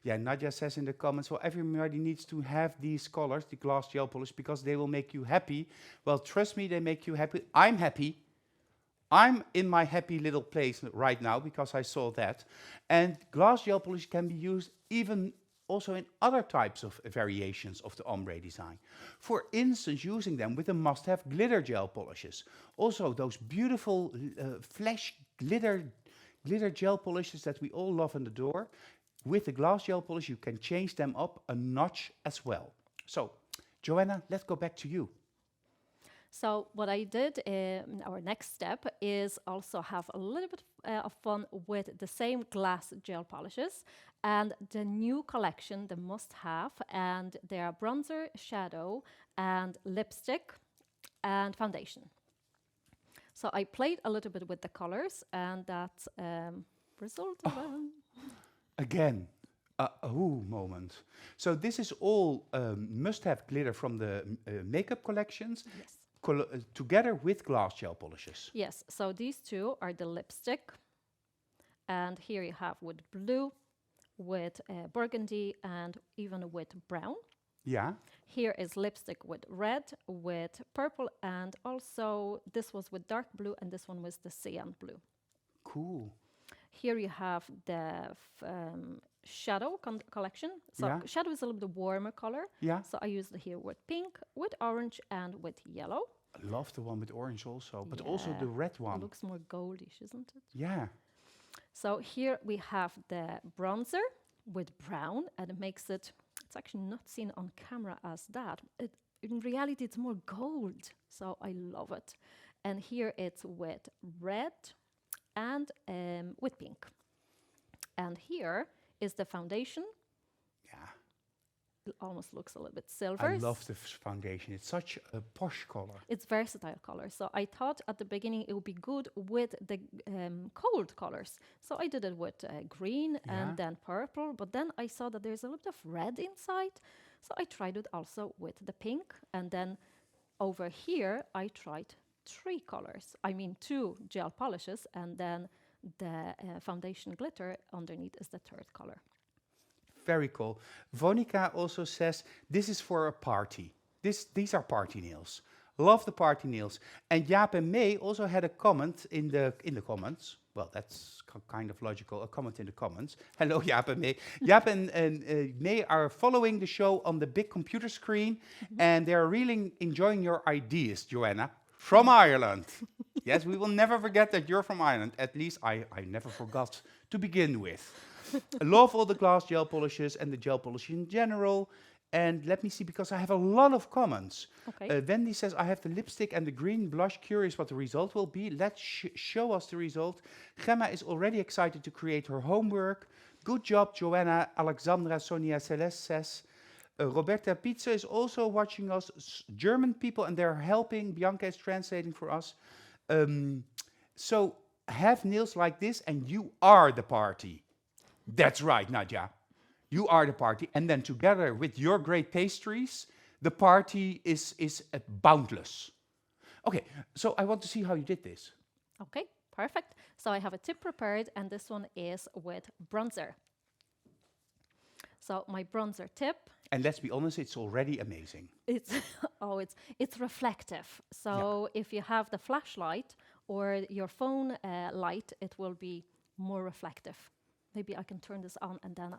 Yeah, Nadia says in the comments, well, everybody needs to have these colors, the glass gel polish, because they will make you happy. Well, trust me, they make you happy. I'm happy. I'm in my happy little place right now because I saw that. And glass gel polish can be used even also in other types of variations of the ombre design. For instance, using them with the must-have glitter gel polishes. Also, those beautiful flash glitter gel polishes that we all love and adore. With the glass gel polish, you can change them up a notch as well. So, Joanna, let's go back to you.
So what I did in our next step is also have a little bit of fun with the same glass gel polishes and the new collection, the must-have, and they are bronzer, shadow, and lipstick, and foundation. So I played a little bit with the colors, and that resulted in
Again, a ooh moment. So this is all must-have glitter from the makeup collections,
yes.
together with glass gel polishes.
Yes, so these two are the lipstick, and here you have with blue, with burgundy, and even with brown.
Yeah,
Here is lipstick with red, with purple, and also this was with dark blue, and this one was the cyan blue.
cool.
Here you have the shadow collection. So
Yeah,
shadow is a little bit warmer color.
yeah.
So I used it here with pink, with orange, and with yellow.
I love the one with orange also, but also
Yeah,
the red
it
one.
looks more goldish, isn't it?
Yeah,
So here we have the bronzer with brown, and it makes it, it's actually not seen on camera as that. In reality, it's more gold, so I love it. And here it's with red and with pink. And here is the foundation.
yeah.
It almost looks a little bit
I
silver.
love the foundation. It's such a posh color.
It's versatile color. So I thought at the beginning it would be good with the cold colors. So I did it with green
Yeah.
and then purple. But then I saw that there's a little bit of red inside. So I tried it also with the pink. And then over here, I tried three colors. I mean, two gel polishes. And then the foundation glitter underneath is the third color.
Very cool. Vonica also says this is for a party. These are party nails. Love the party nails. And Jaap and May also had a comment in the comments. Well, that's kind of logical. A comment in the comments. Hello, Jaap and May. Jaap and May are following the show on the big computer screen, and they are really enjoying your ideas, Joanna, from Ireland. Yes, we will never forget that you're from Ireland. At least I never forgot to begin with. I love all the glass gel polishes and the gel polish in general. And let me see, because I have a lot of comments.
Okay.
Wendy says, I have the lipstick and the green blush. Curious what the result will be. Let's show us the result. Gemma is already excited to create her homework. Good job, Joanna. Alexandra Sonia Celeste says. Roberta Pizza is also watching us. German people, and they're helping. Bianca is translating for us. So have nails like this, and you are the party. That's right, Nadia. You are the party. And then together with your great pastries, the party is boundless. Okay, so I want to see how you did this.
Okay, perfect. So I have a tip prepared, and this one is with bronzer. So my bronzer tip,
And let's be honest, it's already amazing.
it's it's reflective. So if you have the flashlight or your phone light, it will be more reflective. Maybe I can turn this on and then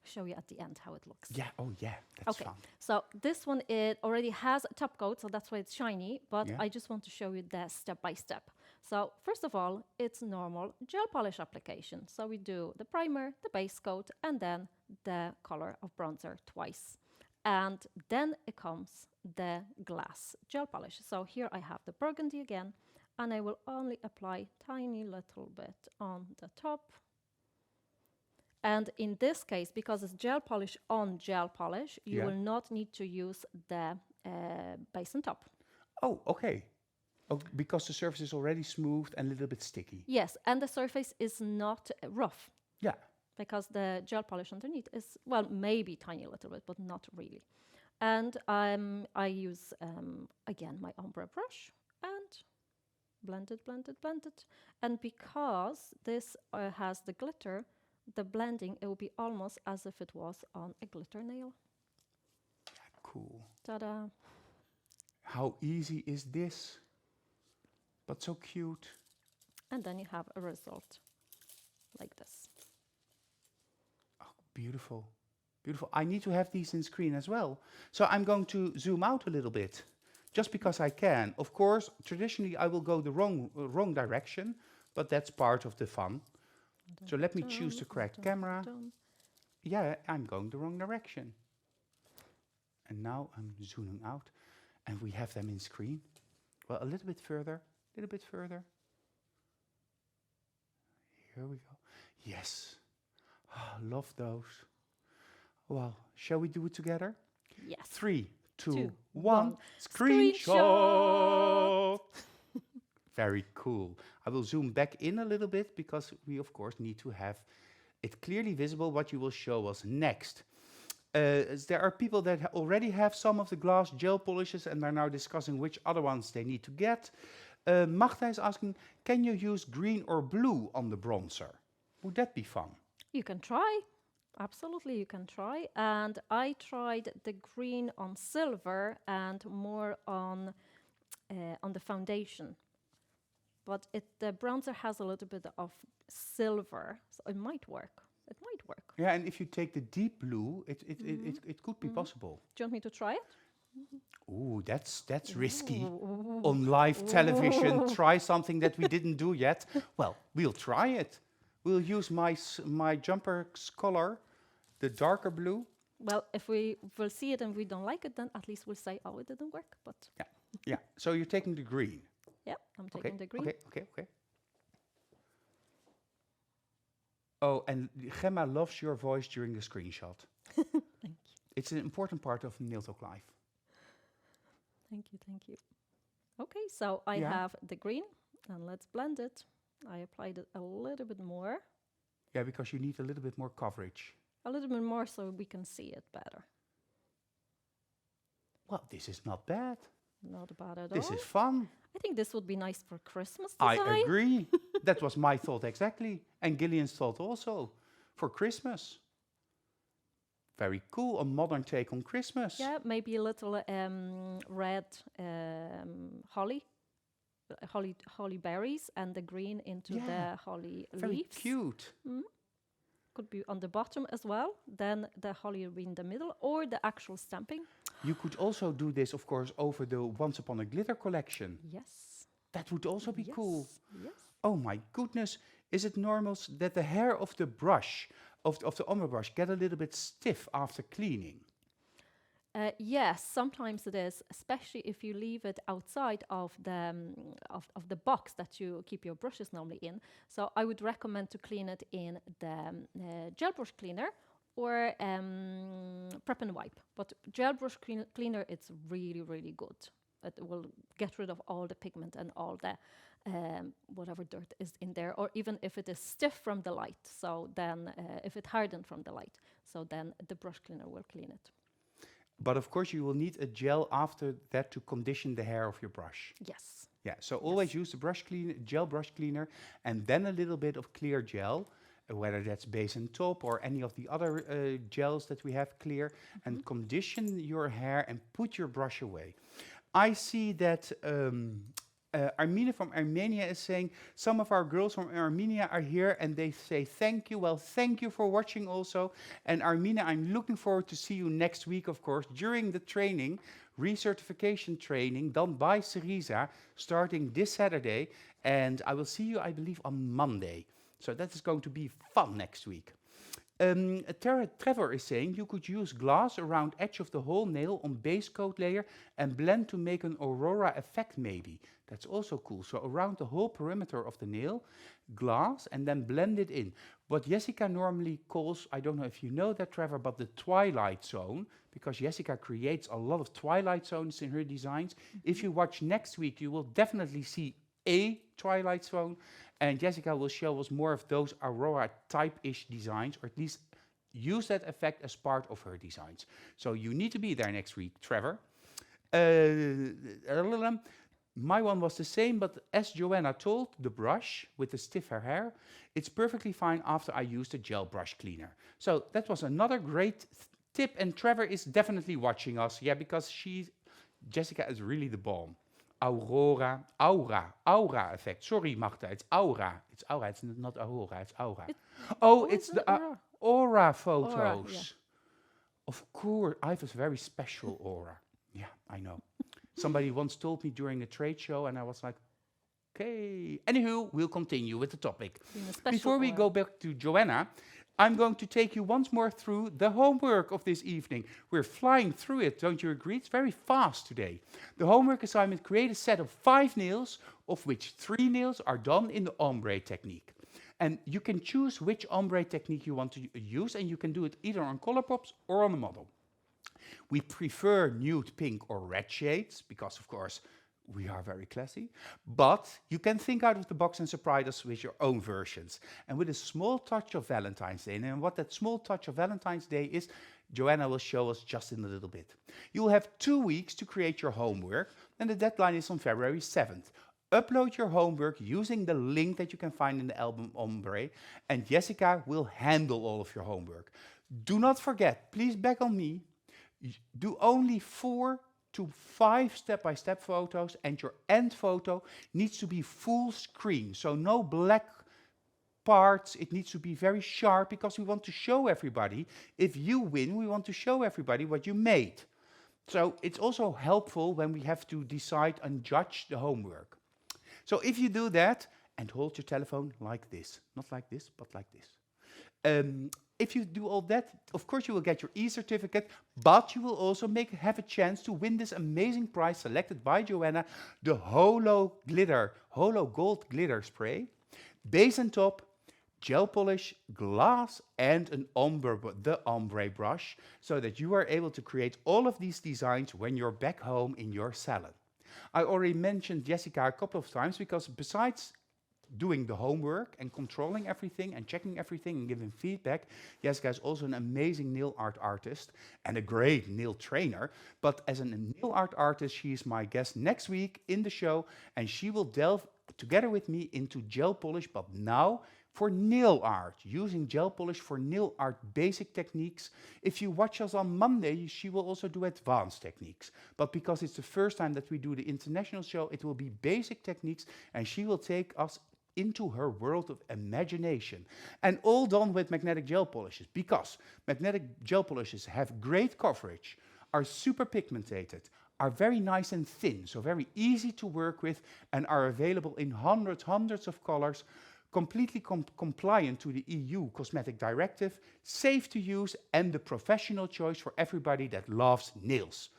show you at the end how it looks.
Yeah, oh yeah, that's
Okay,
fun.
so this one, it already has a top coat, so that's why it's shiny, but
Yeah.
I just want to show you the step by step. So first of all, it's normal gel polish application. So we do the primer, the base coat, and then the color of bronzer twice. And then it comes the glass gel polish. So here I have the burgundy again, and I will only apply tiny little bit on the top. And in this case, because it's gel polish on gel polish, you
Yeah.
will not need to use the base and top.
Oh, okay. Oh, because the surface is already smooth and a little bit sticky.
Yes, and the surface is not rough
Yeah.
because the gel polish underneath is, well, maybe tiny little bit, but not really. And I use, again, my ombre brush and blend it, blend it, blend it. And because this has the glitter, the blending, it will be almost as if it was on a glitter nail.
Cool.
Ta-da!
How easy is this? But so cute.
And then you have a result like this.
Oh, beautiful. Beautiful. I need to have these in screen as well. So I'm going to zoom out a little bit, just because I can. Of course, traditionally I will go the wrong direction, but that's part of the fun. So let me choose the correct camera. Yeah, I'm going the wrong direction. And now I'm zooming out, and we have them in screen. Well, a little bit further, a little bit further. Here we go. Yes. Oh, love those. Well, shall we do it together?
Yes.
3, 2,
Two,
1.
one.
Screenshot! Very cool. I will zoom back in a little bit because we, of course, need to have it clearly visible what you will show us next. There are people that already have some of the glass gel polishes and are now discussing which other ones they need to get. Magda is asking, can you use green or blue on the bronzer? Would that be fun?
You can try. Absolutely, you can try. And I tried the green on silver and more on the foundation. But the bronzer has a little bit of silver, so it might work. It might work.
Yeah, and if you take the deep blue, it could be possible.
Do you want me to try it?
Ooh, that's risky. On live television, try something that we didn't do yet. Well, we'll try it. We'll use my jumper's color, the darker blue.
Well, if we will see it and we don't like it, then at least we'll say, oh, it didn't work. But
Yeah. So you're taking the green.
yeah, I'm taking the green.
Okay. Oh, and Gemma loves your voice during the screenshot.
Thank you.
It's an important part of Nail Talk Live.
Thank you. Okay, so I have the green, and let's blend it. I applied it a little bit more.
Yeah, because you need a little bit more coverage.
A little bit more so we can see it better.
Well, this is not bad.
Not bad at all.
This is fun.
I think this would be nice for Christmas design.
I agree. That was my thought exactly. And Gillian's thought also. For Christmas. Very cool. A modern take on Christmas.
Yeah, maybe a little red holly berries and the green into the holly
Very
leaves.
cute.
Could be on the bottom as well. Then the holly in the middle or the actual stamping.
You could also do this, of course, over the Once Upon a Glitter collection.
Yes.
That would also be cool.
Yes.
Oh my goodness. Is it normal that the hair of the brush, of the ombre brush, get a little bit stiff after cleaning?
Yes, sometimes it is, especially if you leave it outside of the box that you keep your brushes normally in. So I would recommend to clean it in the gel brush cleaner or prep and wipe. But gel brush cleaner, it's really, really good. It will get rid of all the pigment and all the whatever dirt is in there, or even if it is stiff from the light. So then, if it hardened from the light, so then the brush cleaner will clean it.
But of course, you will need a gel after that to condition the hair of your brush.
Yes.
Yeah, so always use the gel brush cleaner, and then a little bit of clear gel, whether that's base and top or any of the other gels that we have clear, and condition your hair and put your brush away. I see that Armina from Armenia is saying, some of our girls from Armenia are here and they say thank you. Well, thank you for watching also. And Armina, I'm looking forward to see you next week, of course, during the training, recertification training done by Cerisa, starting this Saturday. And I will see you, I believe, on Monday. So that is going to be fun next week. Trevor is saying you could use glass around edge of the whole nail on base coat layer and blend to make an aurora effect maybe. That's also cool. So around the whole perimeter of the nail, glass, and then blend it in. What Jessica normally calls, I don't know if you know that, Trevor, but the twilight zone, because Jessica creates a lot of twilight zones in her designs. If you watch next week, you will definitely see a twilight zone, and Jessica will show us more of those aurora type-ish designs, or at least use that effect as part of her designs. So you need to be there next week, Trevor. My one was the same, but as Joanna told, the brush with the stiffer hair, it's perfectly fine after I used a gel brush cleaner. So that was another great tip, and Trevor is definitely watching us, yeah, because Jessica is really the bomb. Aura effect. Sorry, Magda, it's aura. It's aura, it's not aurora, it's aura. It's the aura photos. Aura, yeah. Of course, I have a very special aura. Yeah, I know. Somebody once told me during a trade show, and I was like, okay. Anywho, we'll continue with the topic. Before we go back to Joanna, I'm going to take you once more through the homework of this evening. We're flying through it, don't you agree? It's very fast today. The homework assignment: create a set of 5 nails, of which 3 nails are done in the ombre technique. And you can choose which ombre technique you want to use, and you can do it either on Colourpops or on a model. We prefer nude pink or red shades, because of course We are very classy, but you can think out of the box and surprise us with your own versions. And with a small touch of Valentine's Day, and what that small touch of Valentine's Day is, Joanna will show us just in a little bit. You'll have 2 weeks to create your homework, and the deadline is on February 7th. Upload your homework using the link that you can find in the album Ombre, and Jessica will handle all of your homework. Do not forget, please back on me, do only 4 to 5 step-by-step photos, and your end photo needs to be full screen, so no black parts. It needs to be very sharp because we want to show everybody. If you win, we want to show everybody what you made. So it's also helpful when we have to decide and judge the homework. So if you do that, and hold your telephone like this, not like this, but like this. If you do all that, of course you will get your e-certificate, but you will also have a chance to win this amazing prize selected by Joanna, the Holo Gold Glitter Spray, base and top, gel polish, glass, and the Ombre brush, so that you are able to create all of these designs when you're back home in your salon. I already mentioned Jessica a couple of times because besides doing the homework and controlling everything and checking everything and giving feedback, Jessica is also an amazing nail art artist and a great nail trainer. But as a nail art artist, she is my guest next week in the show, and she will delve together with me into gel polish, but now for nail art, using gel polish for nail art basic techniques. If you watch us on Monday, she will also do advanced techniques. But because it's the first time that we do the international show, it will be basic techniques, and she will take us into her world of imagination. And all done with magnetic gel polishes, because magnetic gel polishes have great coverage, are super pigmented, are very nice and thin, so very easy to work with, and are available in hundreds of colors, completely compliant to the EU Cosmetic Directive, safe to use, and the professional choice for everybody that loves nails.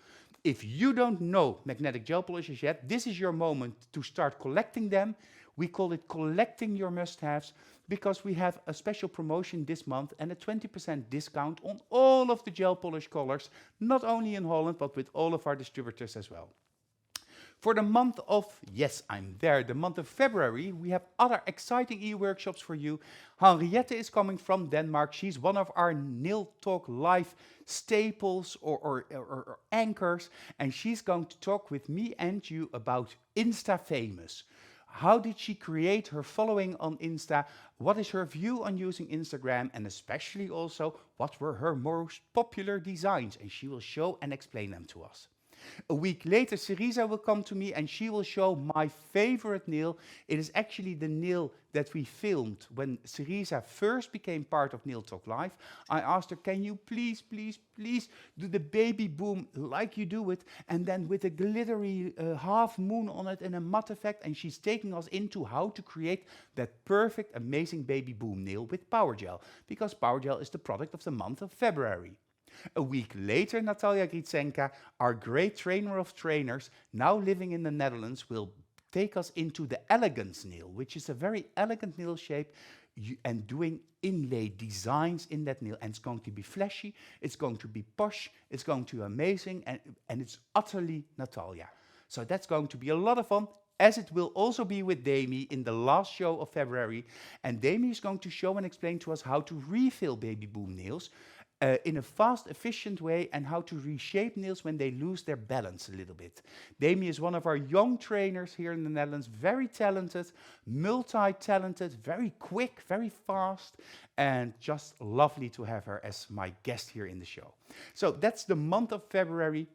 If you don't know magnetic gel polishes yet, this is your moment to start collecting them. We call it collecting your must-haves because we have a special promotion this month and a 20% discount on all of the gel polish colors, not only in Holland, but with all of our distributors as well. For the month of, yes, I'm there, the month of February, we have other exciting e-workshops for you. Henriette is coming from Denmark. She's one of our Nail Talk Live staples or anchors, and she's going to talk with me and you about Insta Famous. How did she create her following on Insta? What is her view on using Instagram? And especially also, what were her most popular designs? And she will show and explain them to us. A week later, Cerisa will come to me and she will show my favorite nail. It is actually the nail that we filmed when Cerisa first became part of Nail Talk Live. I asked her, can you please do the baby boom like you do it, and then with a glittery half moon on it and a matte effect, and she's taking us into how to create that perfect, amazing baby boom nail with Power Gel, because Power Gel is the product of the month of February. A week later, Natalia Gritsenka, our great trainer of trainers, now living in the Netherlands, will take us into the elegance nail, which is a very elegant nail shape, and doing inlay designs in that nail. And it's going to be flashy, it's going to be posh, it's going to be amazing, and it's utterly Natalia. So that's going to be a lot of fun, as it will also be with Demi in the last show of February. And Demi is going to show and explain to us how to refill baby boom nails in a fast, efficient way, and how to reshape nails when they lose their balance a little bit. Demi is one of our young trainers here in the Netherlands, very talented, multi-talented, very quick, very fast, and just lovely to have her as my guest here in the show. So that's the month of February.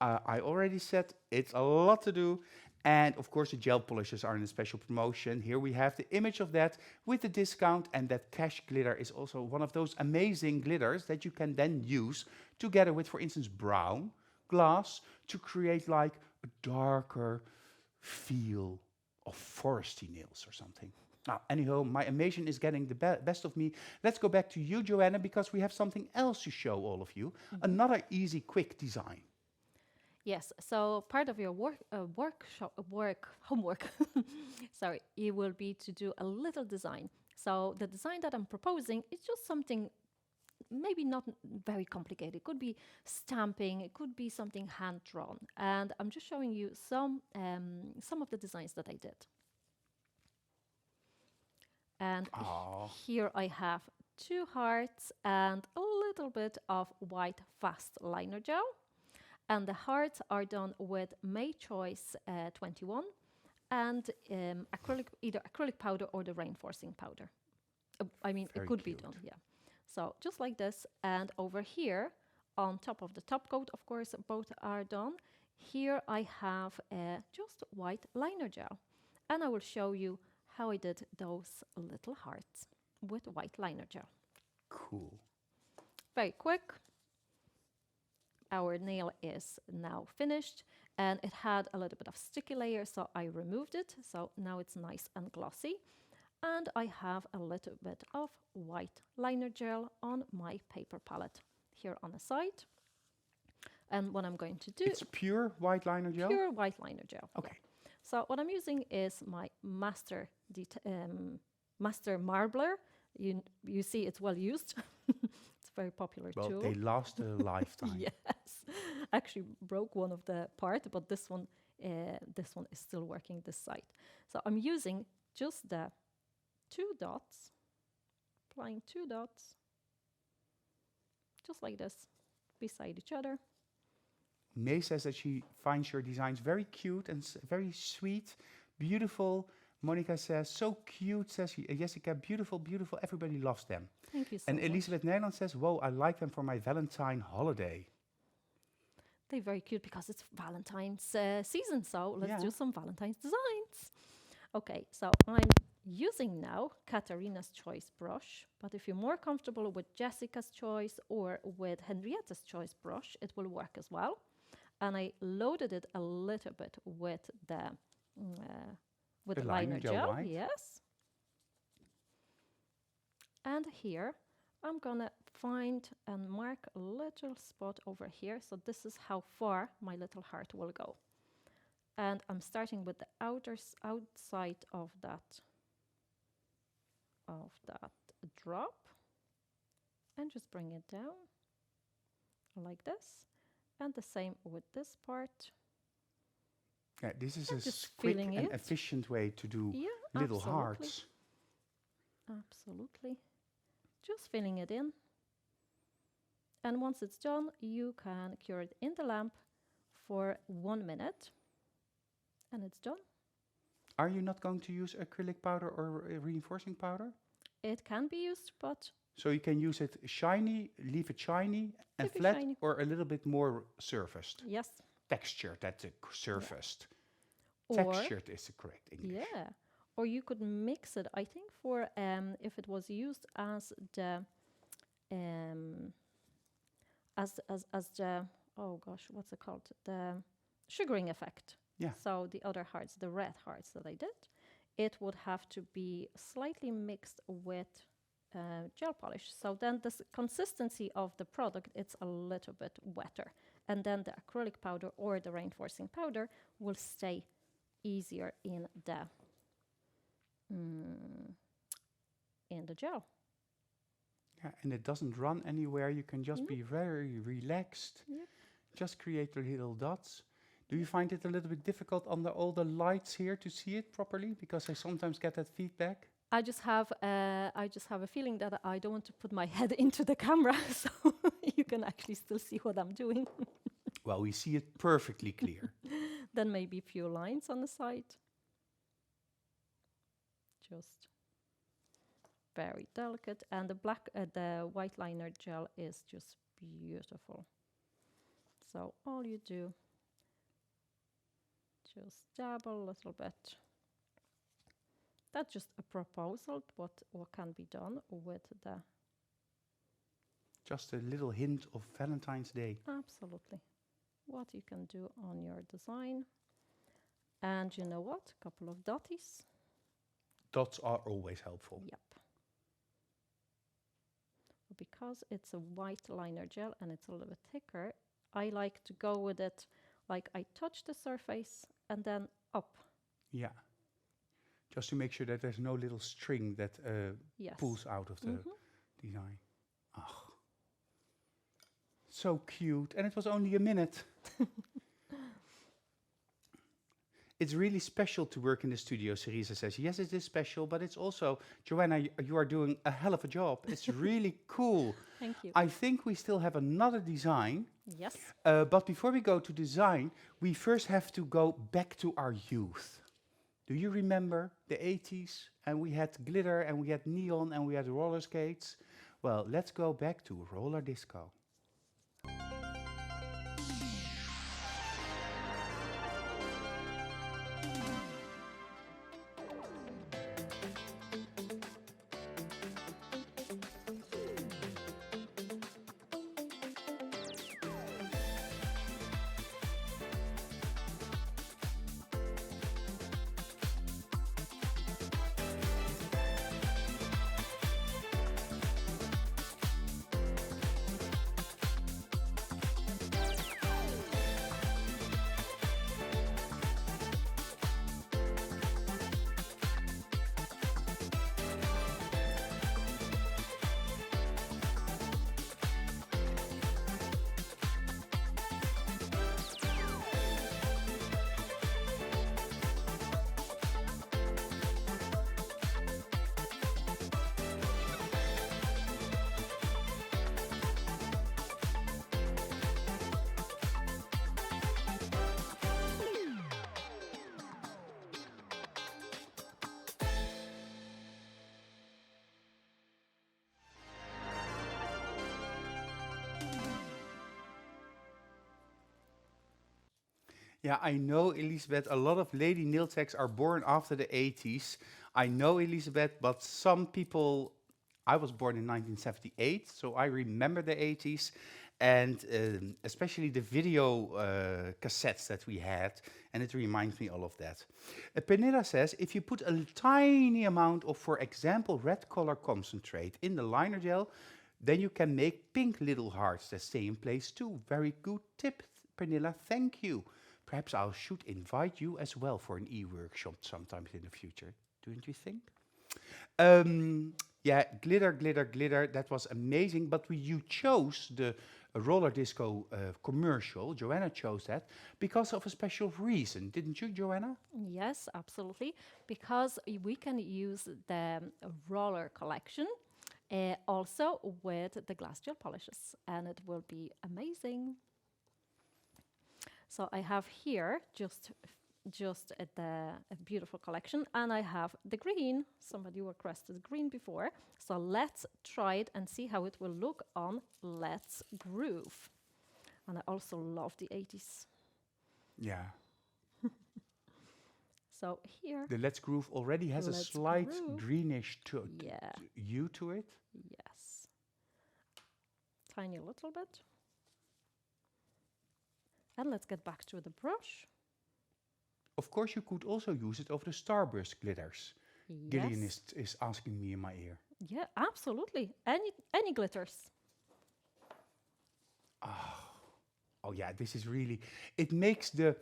I already said it's a lot to do. And of course, the gel polishes are in a special promotion. Here we have the image of that with the discount, and that cash glitter is also one of those amazing glitters that you can then use together with, for instance, brown glass to create like a darker feel of foresty nails or something. Now, anyhow, my amazing is getting the best of me. Let's go back to you, Joanna, because we have something else to show all of you. Another easy, quick design.
Yes, so part of your homework, sorry, it will be to do a little design. So the design that I'm proposing is just something maybe not very complicated. It could be stamping, it could be something hand drawn. And I'm just showing you some of the designs that I did. And
Oh,
here I have 2 hearts and a little bit of white fast liner gel. And the hearts are done with May Choice 21 and either acrylic powder or the reinforcing powder. I mean, it
very
could be
cute.
done, yeah. So just like this. And over here, on top of the top coat, of course, both are done. Here I have just white liner gel. And I will show you how I did those little hearts with white liner gel.
Cool.
Very quick. Our nail is now finished, and it had a little bit of sticky layer, so I removed it. So now it's nice and glossy. And I have a little bit of white liner gel on my paper palette here on the side. And what I'm going to do...
It's pure white liner gel?
Pure white liner gel.
Okay.
Yeah. So what I'm using is my master marbler. You see it's well used. It's a very popular
Well,
tool.
they last a lifetime.
Yes. Actually broke one of the part, but this one is still working this side. So I'm using just the 2 dots, applying 2 dots, just like this, beside each other.
May says that she finds your designs very cute and very sweet, beautiful. Monica says, so cute, says Jessica, beautiful, beautiful. Everybody loves them.
Thank you so
And
much.
Elizabeth Nederland says, whoa, I like them for my Valentine holiday.
They're very cute because it's Valentine's season, so let's
Yeah.
do some Valentine's designs. Okay, so I'm using now Katarina's Choice brush, but if you're more comfortable with Jessica's Choice or with Henrietta's Choice brush, it will work as well. And I loaded it a little bit with the liner gel.
White.
Yes. And here I'm gonna find and mark a little spot over here. So this is how far my little heart will go. And I'm starting with the outside of that drop, and just bring it down like this. And the same with this part.
Yeah, this is
And
a
just
quick
filling
and
it.
efficient way to do
Yeah,
little
absolutely.
hearts.
Absolutely. Just filling it in. And once it's done, you can cure it in the lamp for 1 minute. And it's done.
Are you not going to use acrylic powder or reinforcing powder?
It can be used, but
So you can use it shiny, leave it shiny and
Leave it
flat,
shiny.
or a little bit more surfaced.
yes.
Textured, that's a surfaced.
Or
Textured is the correct English.
yeah, or you could mix it. I think for if it was used as the oh gosh, what's it called? The sugaring effect.
Yeah.
So the other hearts, the red hearts that I did, it would have to be slightly mixed with gel polish. So then the consistency of the product, it's a little bit wetter. And then the acrylic powder or the reinforcing powder will stay easier in the gel.
Yeah, and it doesn't run anywhere. You can just
Nope.
be very relaxed.
Yep.
Just create the little dots. Do you find it a little bit difficult under all the lights here to see it properly? Because I sometimes get that feedback.
I just have a feeling that I don't want to put my head into the camera, so you can actually still see what I'm doing.
Well, we see it perfectly clear.
Then maybe a few lines on the side. Just very delicate, and the white liner gel is just beautiful. So all you do, just dabble a little bit. That's just a proposal, what can be done with the...
Just a little hint of Valentine's Day.
Absolutely. What you can do on your design. And you know what? A couple of dotties.
Dots are always helpful.
Yep. Because it's a white liner gel and it's a little bit thicker, I like to go with it like I touch the surface and then up.
Yeah. Just to make sure that there's no little string that
Yes.
pulls out of the
Mhm.
design. Oh, So cute. And it was only a minute. It's really special to work in the studio, Cerisa says. Yes, it is special, but it's also, Joanna, you are doing a hell of a job. It's really cool.
Thank you.
I think we still have another design.
Yes.
But before we go to design, we first have to go back to our youth. Do you remember the 80s? And we had glitter, and we had neon, and we had roller skates. Well, let's go back to roller disco. Yeah, I know, Elisabeth, a lot of lady nail techs are born after the 80s. I know, Elisabeth, but some people, I was born in 1978, so I remember the 80s, and especially the video cassettes that we had, and it reminds me all of that. Pernilla says, if you put a tiny amount of, for example, red color concentrate in the liner gel, then you can make pink little hearts that stay in place too. Very good tip, Pernilla, thank you. Perhaps I should invite you as well for an e-workshop sometimes in the future, don't you think? Yeah, glitter, glitter, glitter, that was amazing, but you chose the roller disco commercial, Joanna chose that, because of a special reason, didn't you, Joanna?
Yes, absolutely. Because we can use the roller collection also with the glass gel polishes, and it will be amazing. So I have here just the a beautiful collection, and I have the green. Somebody requested green before, so let's try it and see how it will look on Let's Groove. And I also love the 80s.
Yeah.
So here,
The Let's Groove already has a
Let's
slight
Groove.
greenish
Yeah.
hue to it.
Yes, tiny little bit. And let's get back to the brush.
Of course, you could also use it over the Starburst glitters. Gillian
Yes.
is asking me in my ear.
Yeah, absolutely. Any glitters.
Oh yeah, this is really, it makes the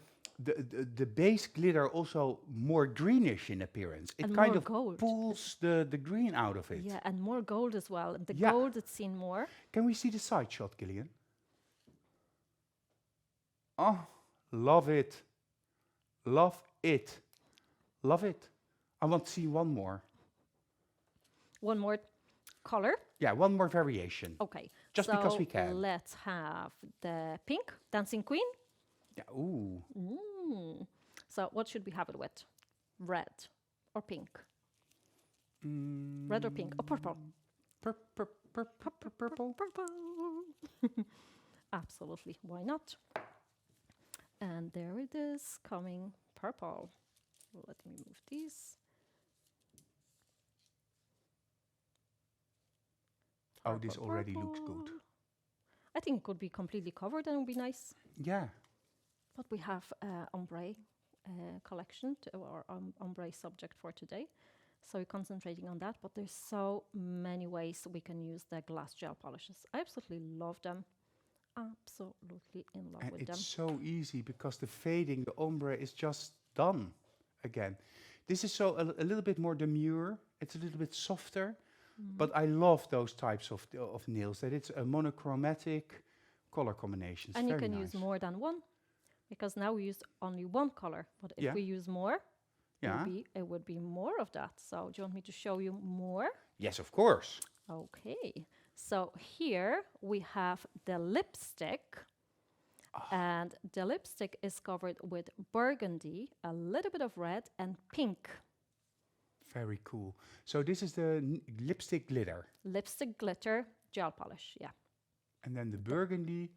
base glitter also more greenish in appearance. It
And
kind
more
of
gold.
pulls the green out of it.
Yeah, and more gold as well. And the
Yeah.
gold it's seen more.
Can we see the side shot, Gillian? Oh, love it. Love it. Love it. I want to see one more.
One more color.
Yeah, one more variation.
Okay.
Just because we can.
Let's have the pink Dancing Queen.
Yeah, ooh.
So what should we have it with? Red or pink? Red or pink? Or purple?
Purple.
Purple. Absolutely. Why not? And there it is, coming purple. Let me move these.
Oh, this
Purple,
already looks
purple.
good.
I think it could be completely covered and it would be nice.
Yeah.
But we have Ombre collection, or Ombre subject for today. So we're concentrating on that, but there's so many ways we can use the glass gel polishes. I absolutely love them. Absolutely in love
And
with
it's
them.
so easy because the fading, the ombre is just done again. This is so a little bit more demure. It's a little bit softer, but I love those types of nails. That it's a monochromatic color combinations.
And you
Very
can
nice.
use more than one, because now we used only one color. But if
Yeah.
we use more,
Yeah.
it would be more of that. So do you want me to show you more?
Yes, of course.
Okay. So here we have the lipstick. And the lipstick is covered with burgundy, a little bit of red, and pink.
Very cool. So this is the lipstick glitter.
Lipstick glitter gel polish, yeah.
And then the burgundy,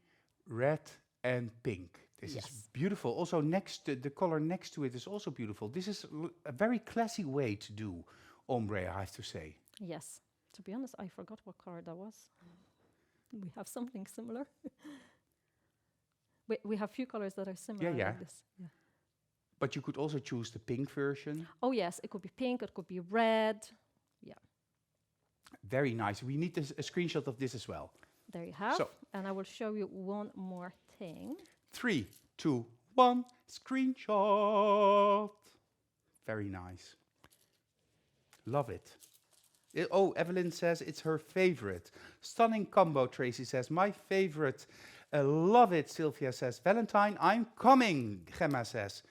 red, and pink. This is
Yes.
beautiful. Also, the color next to it is also beautiful. This is a very classy way to do ombre, I have to say.
Yes. To be honest, I forgot what color that was. We have something similar. We have few colors that are similar
Yeah.
like this. Yeah.
But you could also choose the pink version.
Oh yes, it could be pink, it could be red. Yeah,
Very nice. We need a screenshot of this as well.
there you have.
So-
And I will show you one more thing.
3, 2, 1, screenshot. Very nice. Love it. Oh, Evelyn says it's her favorite. Stunning combo, Tracy says. My favorite. Love it, Sylvia says. Valentine, I'm coming, Gemma says.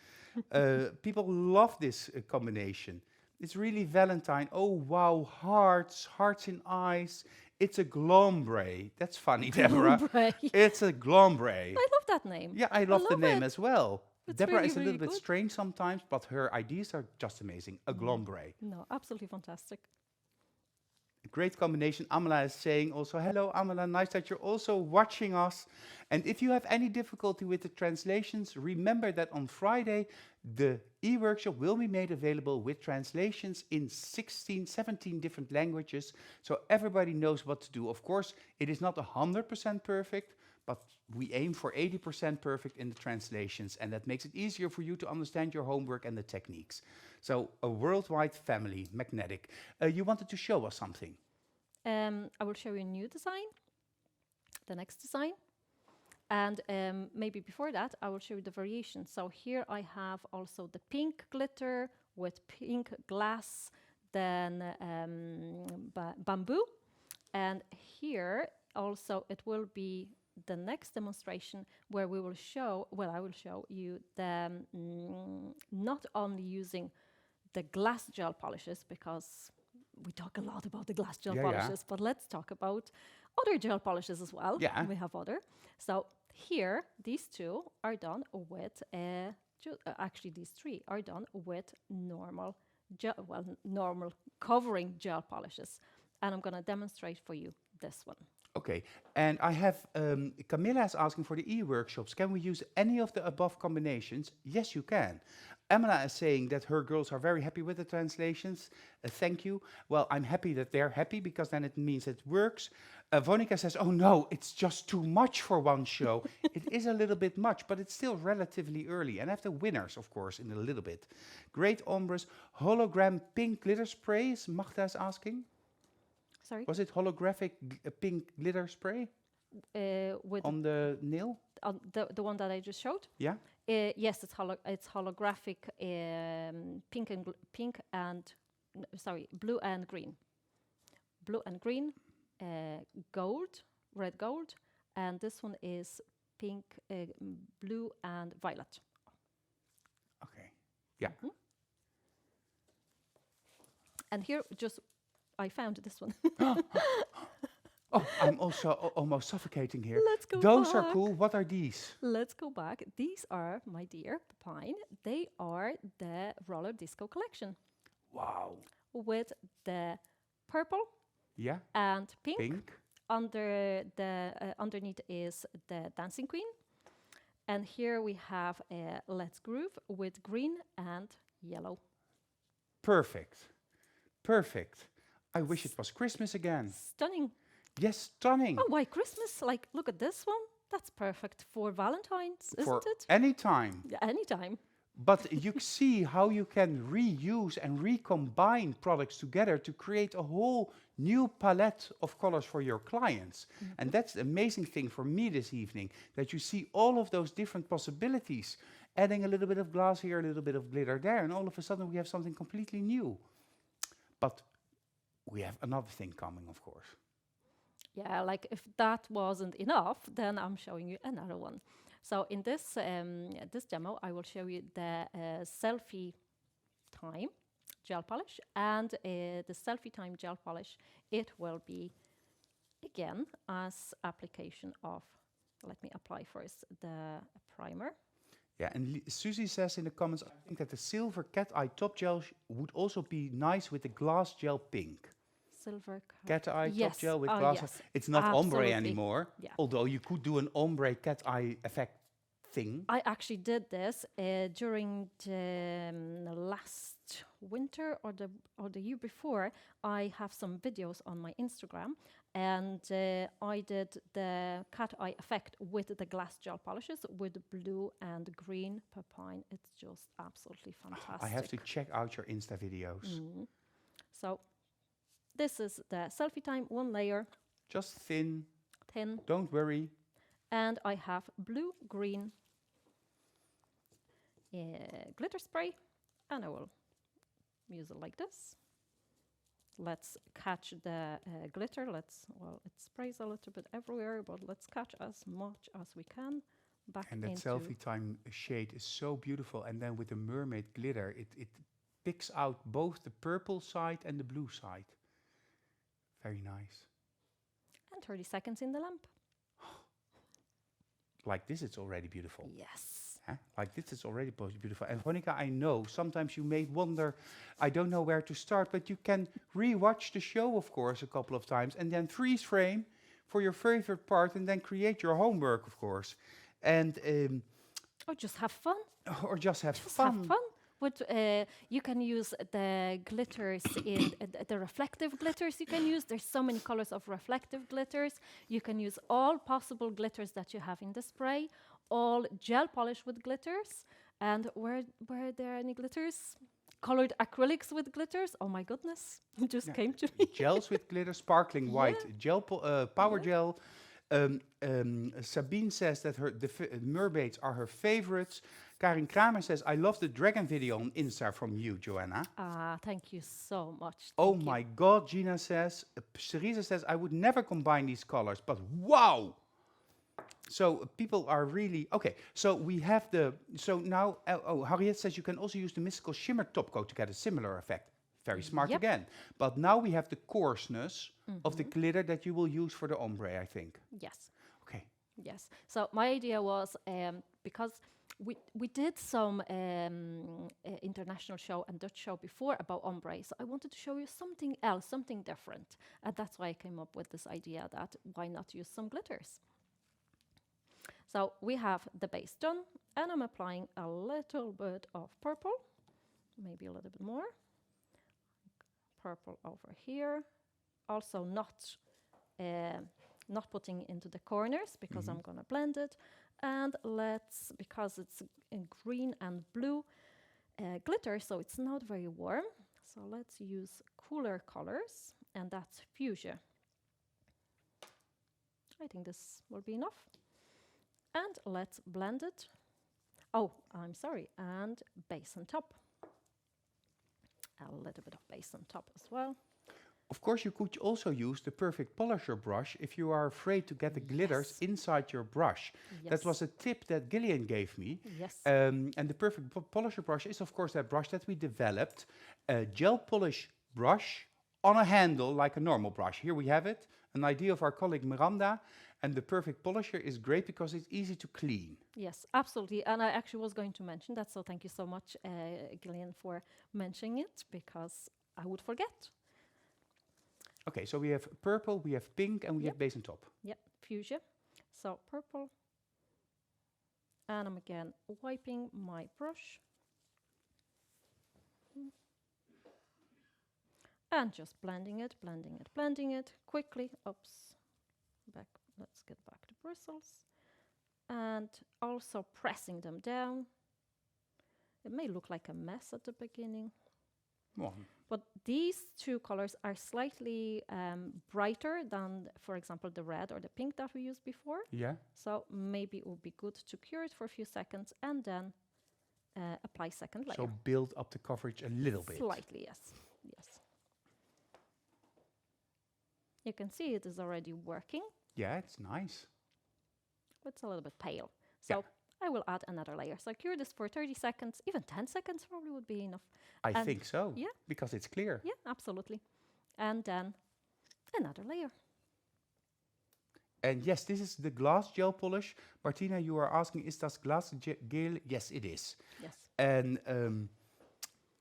People love this combination. It's really Valentine. Oh, wow, hearts in eyes. It's a glombre. That's funny, Deborah.
Glombre.
It's a glombre.
I love that name.
Yeah, I love the name
it.
as well.
It's
Deborah
really,
is a little
really
bit
good.
strange sometimes, but her ideas are just amazing. A glombre.
No, absolutely fantastic.
Great combination. Amala is saying also, hello Amala, nice that you're also watching us. And if you have any difficulty with the translations, remember that on Friday, the e-workshop will be made available with translations in 17 different languages. So everybody knows what to do. Of course, it is not 100% perfect, but we aim for 80% perfect in the translations. And that makes it easier for you to understand your homework and the techniques. So a worldwide family, magnetic. You wanted to show us something.
I will show you a new design, the next design. And maybe before that, I will show you the variation. So here I have also the pink glitter with pink glass, then bamboo. And here also it will be the next demonstration where we will show, well, I will show you the not only using the glass gel polishes, because we talk a lot about the glass gel polishes, but let's talk about other gel polishes as well.
Yeah.
We have other. So here, these two are done with, actually these three are done with normal normal covering gel polishes. And I'm going to demonstrate for you this one.
Okay, and I have, Camilla is asking for the e-workshops. Can we use any of the above combinations? Yes, you can. Emma is saying that her girls are very happy with the translations. Thank you. Well, I'm happy that they're happy because then it means it works. Vonica says, oh no, it's just too much for one show. It is a little bit much, but it's still relatively early. And I have the winners, of course, in a little bit. Great ombres. Hologram pink glitter sprays, Magda is asking.
Sorry?
Was it holographic pink glitter spray
With
on the nail?
the one that I just showed?
Yeah.
Yes, it's holographic blue and green. Blue and green, gold, red gold, and this one is pink, blue and violet.
Okay. Yeah.
Mm-hmm. And here I found this one.
Oh, I'm also almost suffocating here.
Let's go
Those are
back.
cool. What are these?
Let's go back. These are, my dear Pine, they are the roller disco collection
Wow.
with the purple
Yeah.
and pink.
Pink.
Underneath is the Dancing Queen. And here we have a Let's Groove with green and yellow.
Perfect. Perfect. I wish it was Christmas again.
Stunning.
Yes, stunning.
Oh, why Christmas? Like, look at this one. That's perfect for Valentine's,
For
isn't it?
any time.
Yeah, anytime.
But you see how you can reuse and recombine products together to create a whole new palette of colors for your clients.
Mm-hmm.
And that's the amazing thing for me this evening, that you see all of those different possibilities, adding a little bit of glass here, a little bit of glitter there, and all of a sudden we have something completely new. But we have another thing coming, of course.
Yeah, like if that wasn't enough, then I'm showing you another one. So in this demo, I will show you the selfie time gel polish, and the selfie time gel polish, it will be again as application of, let me apply first the primer.
Yeah, and Susie says in the comments, I think that the silver cat eye top gel would also be nice with the glass gel pink.
Silver
Cat eye top
yes,
gel with
oh
glass.
yes,
It's not ombre
absolutely.
anymore,
Yeah.
although you could do an ombre cat eye effect thing.
I actually did this during the last winter or the year before. I have some videos on my Instagram, and I did the cat eye effect with the glass gel polishes with blue and green purpine. It's just absolutely fantastic.
I have to check out your Insta videos.
So this is the selfie time, one layer,
Just thin,
thin,
don't worry.
and I have blue, green glitter spray, and I will use it like this. Let's catch the glitter. Well, it sprays a little bit everywhere, but let's catch as much as we can back
And that
into
selfie time shade is so beautiful. And then with the mermaid glitter, it picks out both the purple side and the blue side. Very nice.
and 30 seconds in the lamp.
Like this, it's already beautiful.
Yes.
Huh? Like this, it's already beautiful. And Veronica, I know sometimes you may wonder, I don't know where to start, but you can re-watch the show, of course, a couple of times, and then freeze frame for your favorite part, and then create your homework, of course, and
Or just have fun.
or just have
Just
fun.
have fun. But you can use the glitters in the reflective glitters you can use. There's so many colors of reflective glitters. You can use all possible glitters that you have in the spray, all gel polish with glitters. And were there any glitters? Colored acrylics with glitters. Oh my goodness, it just
Yeah.
came to me.
Gels with glitter, sparkling white, gel power
Yeah.
gel. Sabine says that the mermaids are her favorites. Karin Kramer says, I love the dragon video on Insta from you, Joanna.
Thank you so much.
Oh
Thank you.
my God, Gina says. Cerisa says, I would never combine these colors, but wow! So people are really, okay, so we have so now, Harriet says you can also use the mystical shimmer top coat to get a similar effect. Very smart
Yep.
again. But now we have the coarseness of the glitter that you will use for the ombre, I think.
Yes.
Okay.
Yes. So my idea was because we did some international show and Dutch show before about ombre, so I wanted to show you something else, something different, and that's why I came up with this idea that why not use some glitters. So we have the base done, and I'm applying a little bit of purple, maybe a little bit more. Purple over here. Also not putting into the corners because I'm gonna blend it. And because it's in green and blue glitter, so it's not very warm. So let's use cooler colors, and that's fuchsia. I think this will be enough. And let's blend it. Oh, I'm sorry, and base on top. A little bit of base on top as well.
Of course, you could also use the perfect polisher brush if you are afraid to get the glitters inside your brush.
Yes.
That was a tip that Gillian gave me.
Yes.
And the perfect polisher brush is, of course, that brush that we developed, a gel polish brush on a handle like a normal brush. Here we have it, an idea of our colleague Miranda. And the perfect polisher is great because it's easy to clean.
Yes, absolutely. And I actually was going to mention that, so thank you so much, Gillian, for mentioning it, because I would forget.
Okay, so we have purple, we have pink, and we have base on top.
Yep, fuchsia. So purple. And I'm again wiping my brush. And just blending it, blending it, blending it quickly. Oops, back. Let's get back to bristles. And also pressing them down. It may look like a mess at the beginning. But these two colors are slightly brighter than, for example, the red or the pink that we used before.
Yeah.
So maybe it would be good to cure it for a few seconds and then apply second layer.
So build up the coverage a little bit.
Slightly, yes. Yes. You can see it is already working.
Yeah, it's nice.
It's a little bit pale.
Yeah.
So I will add another layer. So I cure this for 30 seconds, even 10 seconds probably would be enough.
I
And
think so.
yeah.
Because it's clear.
Yeah, absolutely. And then another layer.
And yes, this is the glass gel polish. Martina, you are asking, is dat glas gel? Yes, it is.
Yes.
And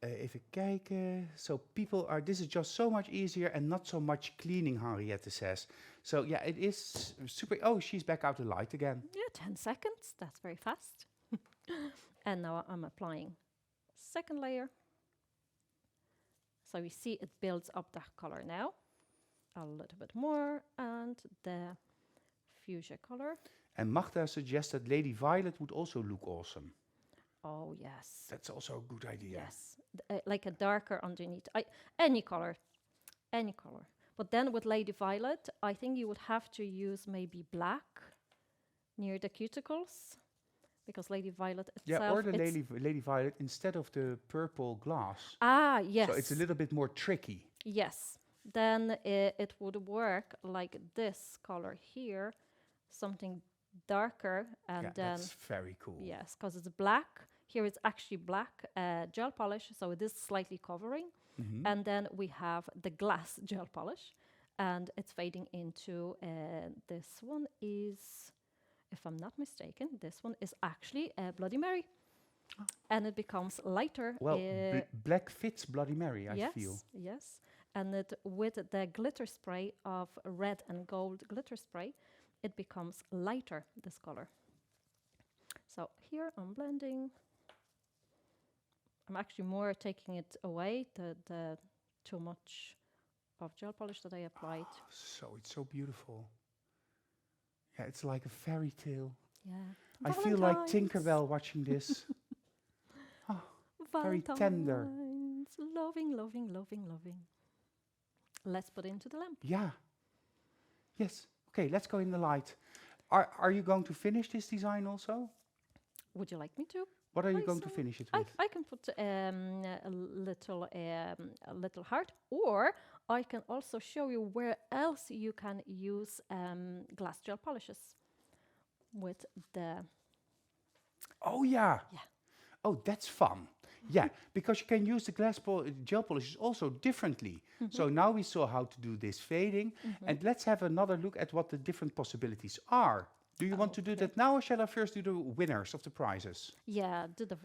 even kijken. So people are, this is just so much easier and not so much cleaning, Henriette says. So yeah, it is super. Oh, she's back out the light again.
Yeah, 10 seconds. That's very fast. And now I'm applying second layer. So you see it builds up the color now. A little bit more. And the fuchsia color.
And Magda suggests that Lady Violet would also look awesome.
Oh, yes.
That's also a good idea.
Yes. Like a darker underneath. Any color. Any color. But then with Lady Violet, I think you would have to use maybe black near the cuticles. Because Lady Violet itself...
Yeah, or the Lady Violet instead of the purple glass.
Ah, yes.
So it's a little bit more tricky.
Yes. Then it would work like this color here. Something darker. And
Yeah,
then...
that's very cool.
Yes, because it's black. Here it's actually black gel polish, so it is slightly covering.
Mhm.
And then we have the glass gel polish, and it's fading into, this one is, if I'm not mistaken, this one is actually Bloody Mary. And it becomes lighter.
Well, black fits Bloody Mary, I
yes,
feel.
yes. And it, with the glitter spray of red and gold glitter spray, it becomes lighter, this color. So here I'm blending. I'm actually more taking it away, the too much of gel polish that I applied.
So it's so beautiful. Yeah, it's like a fairy tale.
Yeah.
I feel like
Valentine's.
Tinkerbell watching this. very tender.
Valentine's. Loving, loving, loving, loving. Let's put into the lamp.
Yeah. Yes. Okay, let's go in the light. Are you going to finish this design also?
Would you like me to?
What are you
I
going to
see.
finish it with?
I can put a little heart, or I can also show you where else you can use glass gel polishes with the...
Oh, yeah.
Yeah.
Oh, that's fun. Yeah, because you can use the gel polishes also differently. So now we saw how to do this fading. And let's have another look at what the different possibilities are. Do you want to do that now, or shall I first do the winners of the prizes?
Yeah, do the...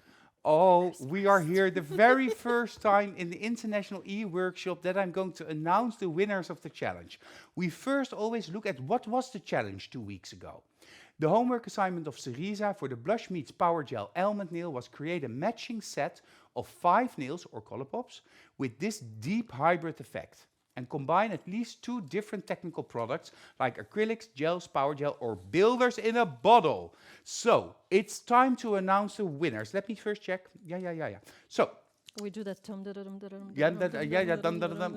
Oh, we are here the very first time in the International E-Workshop that I'm going to announce the winners of the challenge. We first always look at what was the challenge 2 weeks ago. The homework assignment of Cerisa for the Blush Meets Power Gel Almond Nail was create a matching set of 5 nails or color pops with this deep hybrid effect and combine at least 2 different technical products like acrylics, gels, power gel or builders in a bottle. So it's time to announce the winners. Let me first check. Yeah. So
We do that.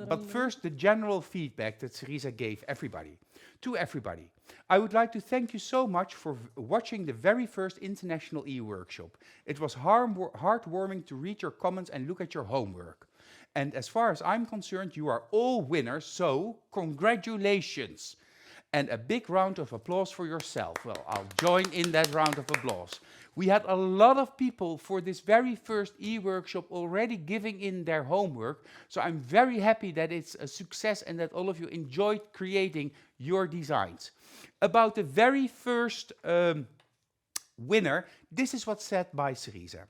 But first, the general feedback that Cerisa gave everybody. To everybody. I would like to thank you so much for watching the very first International E-Workshop. It was heartwarming to read your comments and look at your homework. And as far as I'm concerned, you are all winners, so congratulations. And a big round of applause for yourself. Well, I'll join in that round of applause. We had a lot of people for this very first e-workshop already giving in their homework. So I'm very happy that it's a success and that all of you enjoyed creating your designs. About the very first winner, this is what's said by Cerisa.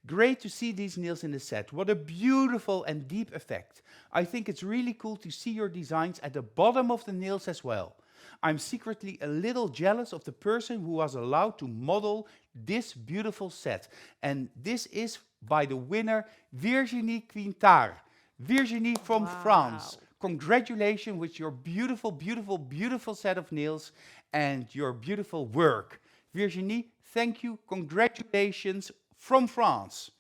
Great to see these nails in the set. What a beautiful and deep effect. I think it's really cool to see your designs at the bottom of the nails as well. I'm secretly a little jealous of the person who was allowed to model this beautiful set. And this is by the winner, Virginie Quintard. Virginie from France. Congratulations with your beautiful, beautiful, beautiful set of nails and your beautiful work. Virginie, thank you. Congratulations from France.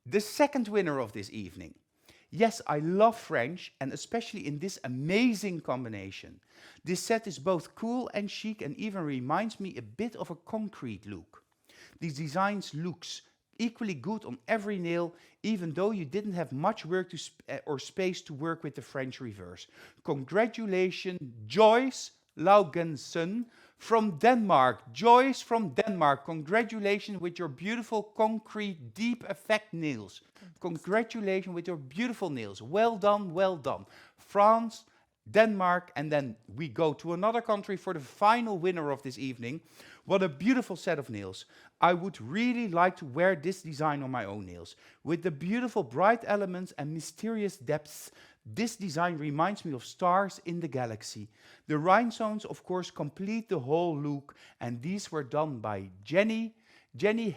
The second winner of this evening. Yes, I love French, and especially in this amazing combination. This set is both cool and chic and even reminds me a bit of a concrete look. These designs looks equally good on every nail, even though you didn't have much work or space to work with the French reverse. Congratulations, Joyce Laugensen from Denmark. Joyce from Denmark, congratulations with your beautiful concrete deep effect nails. Congratulations with your beautiful nails. Well done, well done. France, Denmark, and then we go to another country for the final winner of this evening. What a beautiful set of nails. I would really like to wear this design on my own nails. With the beautiful bright elements and mysterious depths, this design reminds me of stars in the galaxy. The rhinestones, of course, complete the whole look, and these were done by Jenny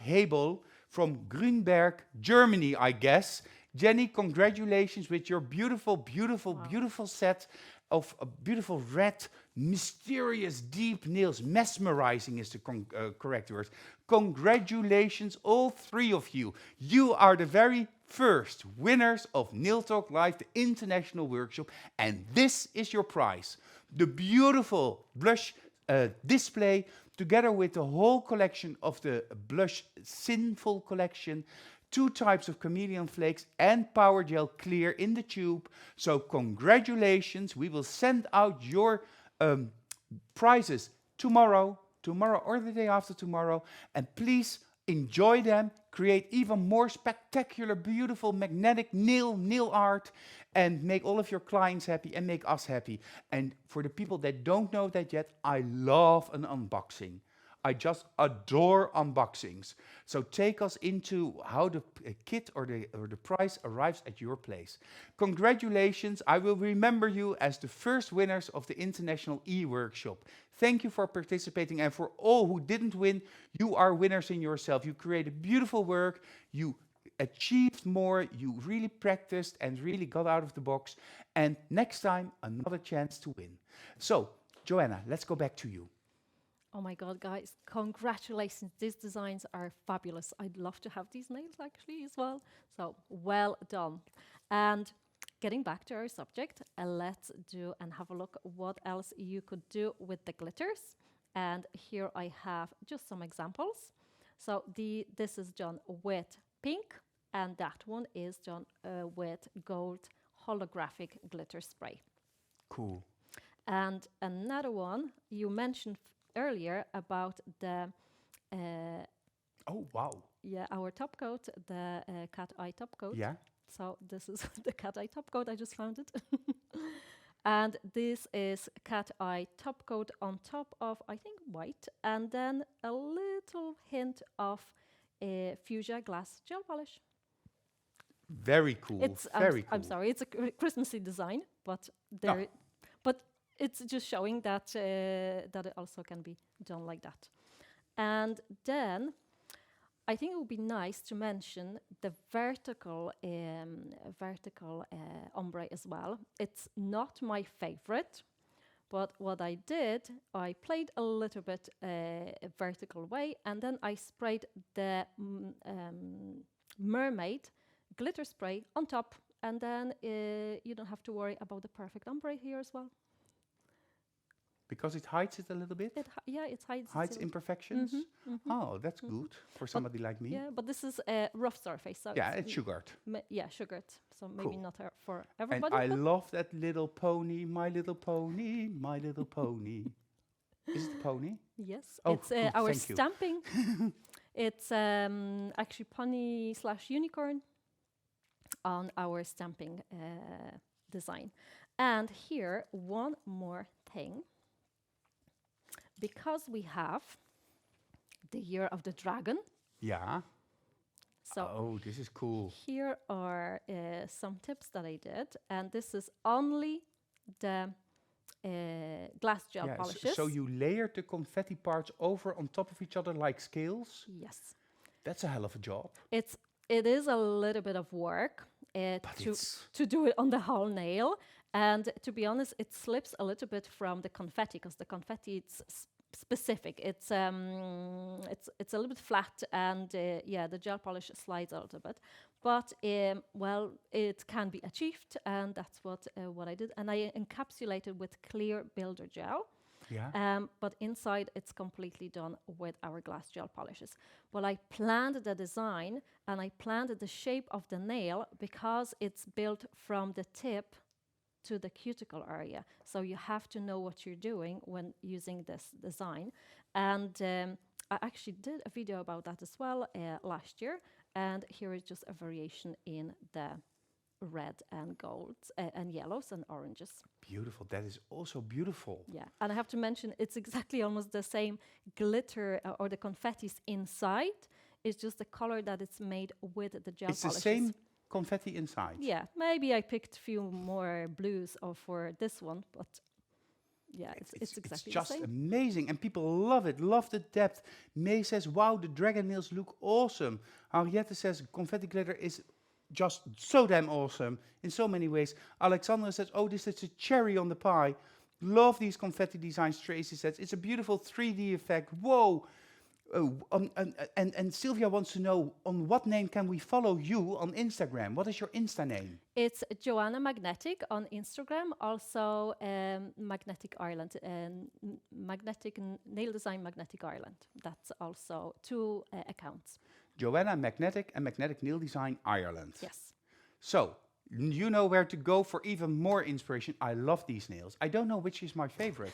Hebel from Grünberg, Germany, I guess. Jenny, congratulations with your beautiful, beautiful, beautiful set of beautiful red, mysterious, deep nails. Mesmerizing is the correct word. Congratulations, all three of you. You are the very first winners of Nail Talk Live, the international workshop, and this is your prize. The beautiful blush display, together with the whole collection of the blush Sinful collection, 2 types of chameleon flakes and power gel clear in the tube. So congratulations, we will send out your prizes tomorrow or the day after tomorrow, and please enjoy them, create even more spectacular, beautiful, magnetic nail art, and make all of your clients happy and make us happy. And for the people that don't know that yet, I love an unboxing. I just adore unboxings. So take us into how the kit or the prize arrives at your place. Congratulations, I will remember you as the first winners of the International E-Workshop. Thank you for participating, and for all who didn't win, you are winners in yourself. You created beautiful work, you achieved more, you really practiced and really got out of the box, and next time, another chance to win. So, Joanna, let's go back to you.
Oh my God, guys, congratulations. These designs are fabulous. I'd love to have these nails actually as well. So well done. And getting back to our subject, let's do and have a look what else you could do with the glitters. And here I have just some examples. So this is done with pink, and that one is done with gold holographic glitter spray.
Cool.
And another one you mentioned earlier about the
oh wow,
yeah, our top coat, the cat eye top coat.
Yeah.
So this is the cat eye top coat. I just found it. And this is cat eye top coat on top of, I think, white, and then a little hint of fuchsia glass gel polish.
Very cool.
It's
Very cool.
I'm sorry, it's a Christmassy design, but there, but it's just showing that that it also can be done like that. And then I think it would be nice to mention the vertical ombre as well. It's not my favorite, but what I did, I played a little bit a vertical way, and then I sprayed the mermaid glitter spray on top, and then you don't have to worry about the perfect ombre here as well.
Because it hides it a little bit?
It hides
Hides imperfections? Oh, that's good for somebody like me.
Yeah, but this is a rough surface. So
Yeah, it's sugared.
Sugared. So maybe
Cool.
not for
And
everybody.
I love that little pony, my little pony, my little pony. Is it a pony?
Yes,
Oh,
it's
good,
our
thank you.
stamping. It's actually pony/unicorn on our stamping design. And here, one more thing. Because we have the year of the dragon.
Yeah.
So
oh, this is cool.
here are some tips that I did, and this is only the glass gel polishes.
So you layered the confetti parts over on top of each other like scales?
Yes.
That's a hell of a job.
It is a little bit of work to do it on the whole nail. And to be honest, it slips a little bit from the confetti, because the confetti it's specific. It's a little bit flat, and the gel polish slides a little bit. But well, it can be achieved, and that's what I did. And I encapsulated with clear builder gel.
Yeah.
But inside it's completely done with our glass gel polishes. Well, I planned the design and I planned the shape of the nail because it's built from the tip to the cuticle area. So you have to know what you're doing when using this design. And I actually did a video about that as well last year. And here is just a variation in the red and golds and yellows and oranges.
Beautiful. That is also beautiful.
Yeah, and I have to mention it's exactly almost the same glitter or the confettis inside. It's just the color that it's made with the gel
It's the
polishes.
same confetti inside.
Yeah, maybe I picked a few more blues for this one, but yeah, it's exactly the
just
same.
amazing, and people love it, love the depth. May says, wow, the dragon nails look awesome. Henriette says, confetti glitter is just so damn awesome in so many ways. Alexandra says, oh, this is a cherry on the pie. Love these confetti designs. Tracy says, it's a beautiful 3D effect. Whoa. Oh, and Sylvia wants to know, on what name can we follow you on Instagram? What is your Insta name?
It's Joanna Magnetic on Instagram, also Magnetic Ireland, Magnetic Nail Design Magnetic Ireland. That's also two accounts.
Joanna Magnetic and Magnetic Nail Design Ireland.
Yes.
So, you know where to go for even more inspiration. I love these nails. I don't know which is my favorite.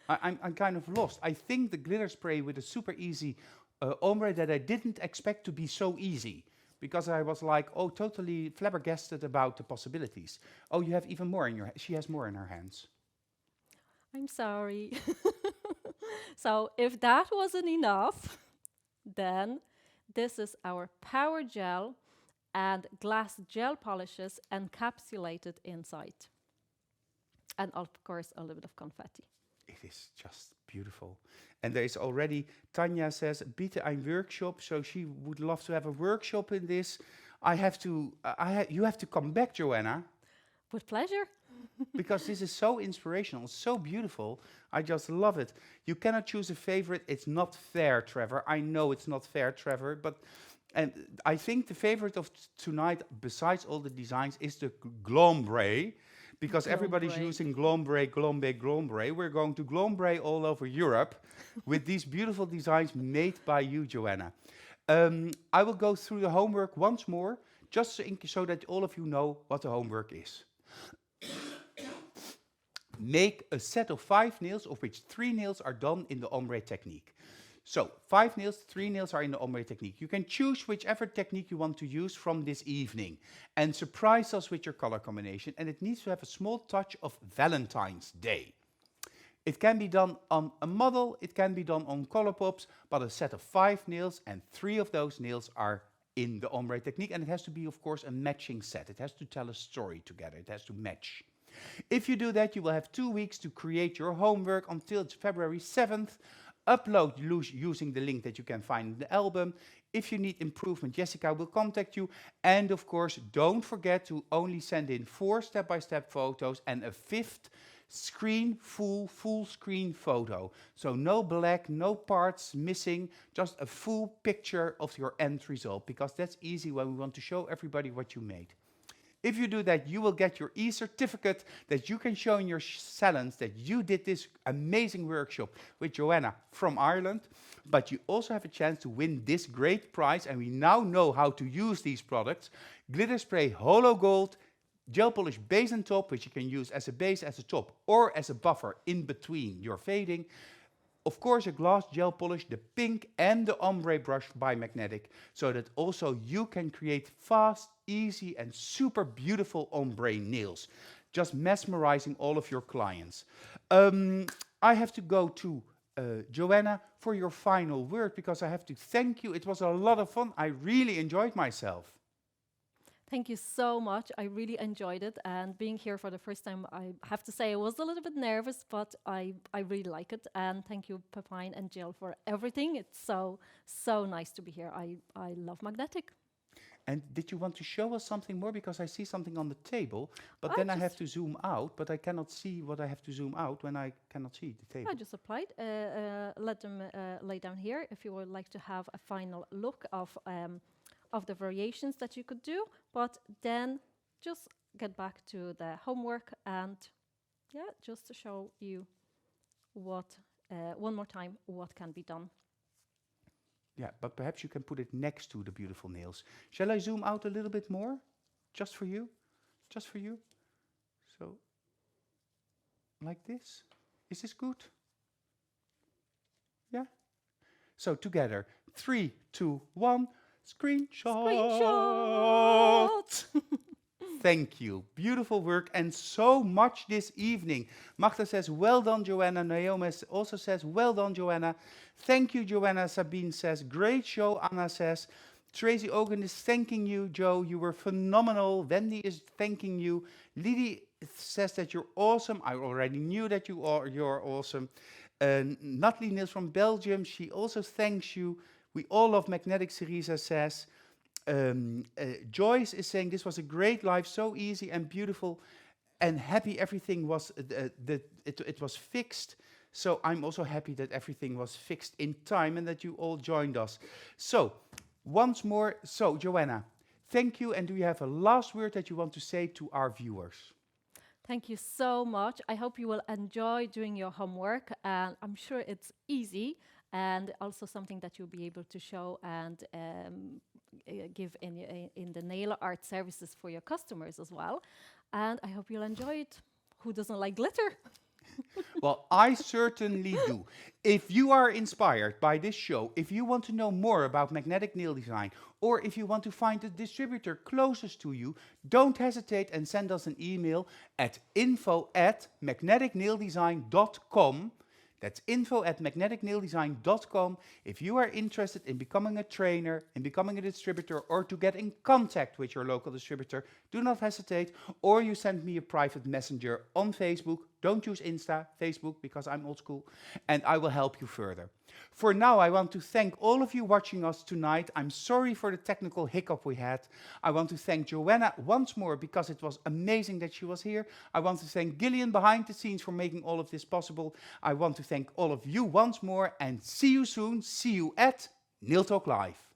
I'm kind of lost. I think the glitter spray with a super easy ombre that I didn't expect to be so easy. Because I was like, oh, totally flabbergasted about the possibilities. Oh, you have even more in your she has more in her hands.
I'm sorry. So if that wasn't enough, then this is our power gel and glass gel polishes encapsulated inside. And of course, a little bit of confetti.
It is just beautiful. And there is already, Tanya says, biete ein workshop. So she would love to have a workshop in this. You have to come back, Joanna,
With pleasure.
because this is so inspirational, so beautiful. I just love it. You cannot choose a favorite. It's not fair, Trevor. I know it's not fair, Trevor, but and I think the favorite of tonight, besides all the designs, is the Glombre, because everybody's
Glombre.
using Glombre, Glombre, Glombre. We're going to Glombre all over Europe with these beautiful designs made by you, Joanna. I will go through the homework once more, just so that all of you know what the homework is. Make a set of 5 nails, of which 3 nails are done in the ombre technique. So 5 nails, 3 nails are in the ombre technique. You can choose whichever technique you want to use from this evening and surprise us with your color combination. And it needs to have a small touch of Valentine's Day. It can be done on a model, it can be done on Colourpops, but a set of 5 nails and 3 of those nails are in the ombre technique. And it has to be, of course, a matching set. It has to tell a story together. It has to match. If you do that, you will have 2 weeks to create your homework until it's February 7th. Upload using the link that you can find in the album. If you need improvement, Jessica will contact you. And of course, don't forget to only send in 4 step-by-step photos and a 5th screen, full screen photo. So no black, no parts missing, just a full picture of your end result, because that's easy when we want to show everybody what you made. If you do that, you will get your e-certificate that you can show in your salons that you did this amazing workshop with Joanna from Ireland. But you also have a chance to win this great prize, and we now know how to use these products. Glitter Spray Holo Gold, Gel Polish Base and Top, which you can use as a base, as a top, or as a buffer in between your fading. Of course, a glass gel polish, the pink and the ombre brush by Magnetic, so that also you can create fast, easy, and super beautiful ombre nails, just mesmerizing all of your clients. I have to go to Joanna for your final word, because I have to thank you. It was a lot of fun. I really enjoyed myself.
Thank you so much. I really enjoyed it. And being here for the first time, I have to say I was a little bit nervous, but I really like it. And thank you, Pepine and Jill, for everything. It's so nice to be here. I love Magnetic.
And did you want to show us something more? Because I see something on the table, but then I have to zoom out, but I cannot see what I have to zoom out when I cannot see the table.
I just applied. Let them lay down here if you would like to have a final look of the variations that you could do, but then just get back to the homework and yeah, just to show you one more time what can be done.
Yeah, but perhaps you can put it next to the beautiful nails. Shall I zoom out a little bit more? Just for you? Just for you? So, like this? Is this good? Yeah? So together, 3, 2, 1, screenshot! Thank you. Beautiful work and so much this evening. Magda says, well done, Joanna. Naomi also says, well done, Joanna. Thank you, Joanna. Sabine says, great show. Anna says, Tracy Ogan is thanking you, Joe. You were phenomenal. Wendy is thanking you. Lily says that you're awesome. I already knew that you're awesome. Natalie Niels from Belgium, she also thanks you. We all love Magnetic, Cerisa says. Joyce is saying this was a great live, so easy and beautiful and happy everything was, it was fixed. So I'm also happy that everything was fixed in time and that you all joined us. So once more, so Joanna, thank you. And do you have a last word that you want to say to our viewers?
Thank you so much. I hope you will enjoy doing your homework, and I'm sure it's easy and also something that you'll be able to show and give in the nail art services for your customers as well. And I hope you'll enjoy it. Who doesn't like glitter?
Well, I certainly do. If you are inspired by this show, if you want to know more about magnetic nail design, or if you want to find the distributor closest to you, don't hesitate and send us an email at info@magneticnaildesign.com. That's info@magneticnaildesign.com. If you are interested in becoming a trainer, in becoming a distributor, or to get in contact with your local distributor, do not hesitate. Or you send me a private messenger on Facebook. Don't use Insta, Facebook, because I'm old school, and I will help you further. For now, I want to thank all of you watching us tonight. I'm sorry for the technical hiccup we had. I want to thank Joanna once more because it was amazing that she was here. I want to thank Gillian behind the scenes for making all of this possible. I want to thank all of you once more and see you soon. See you at Nail Talk Live.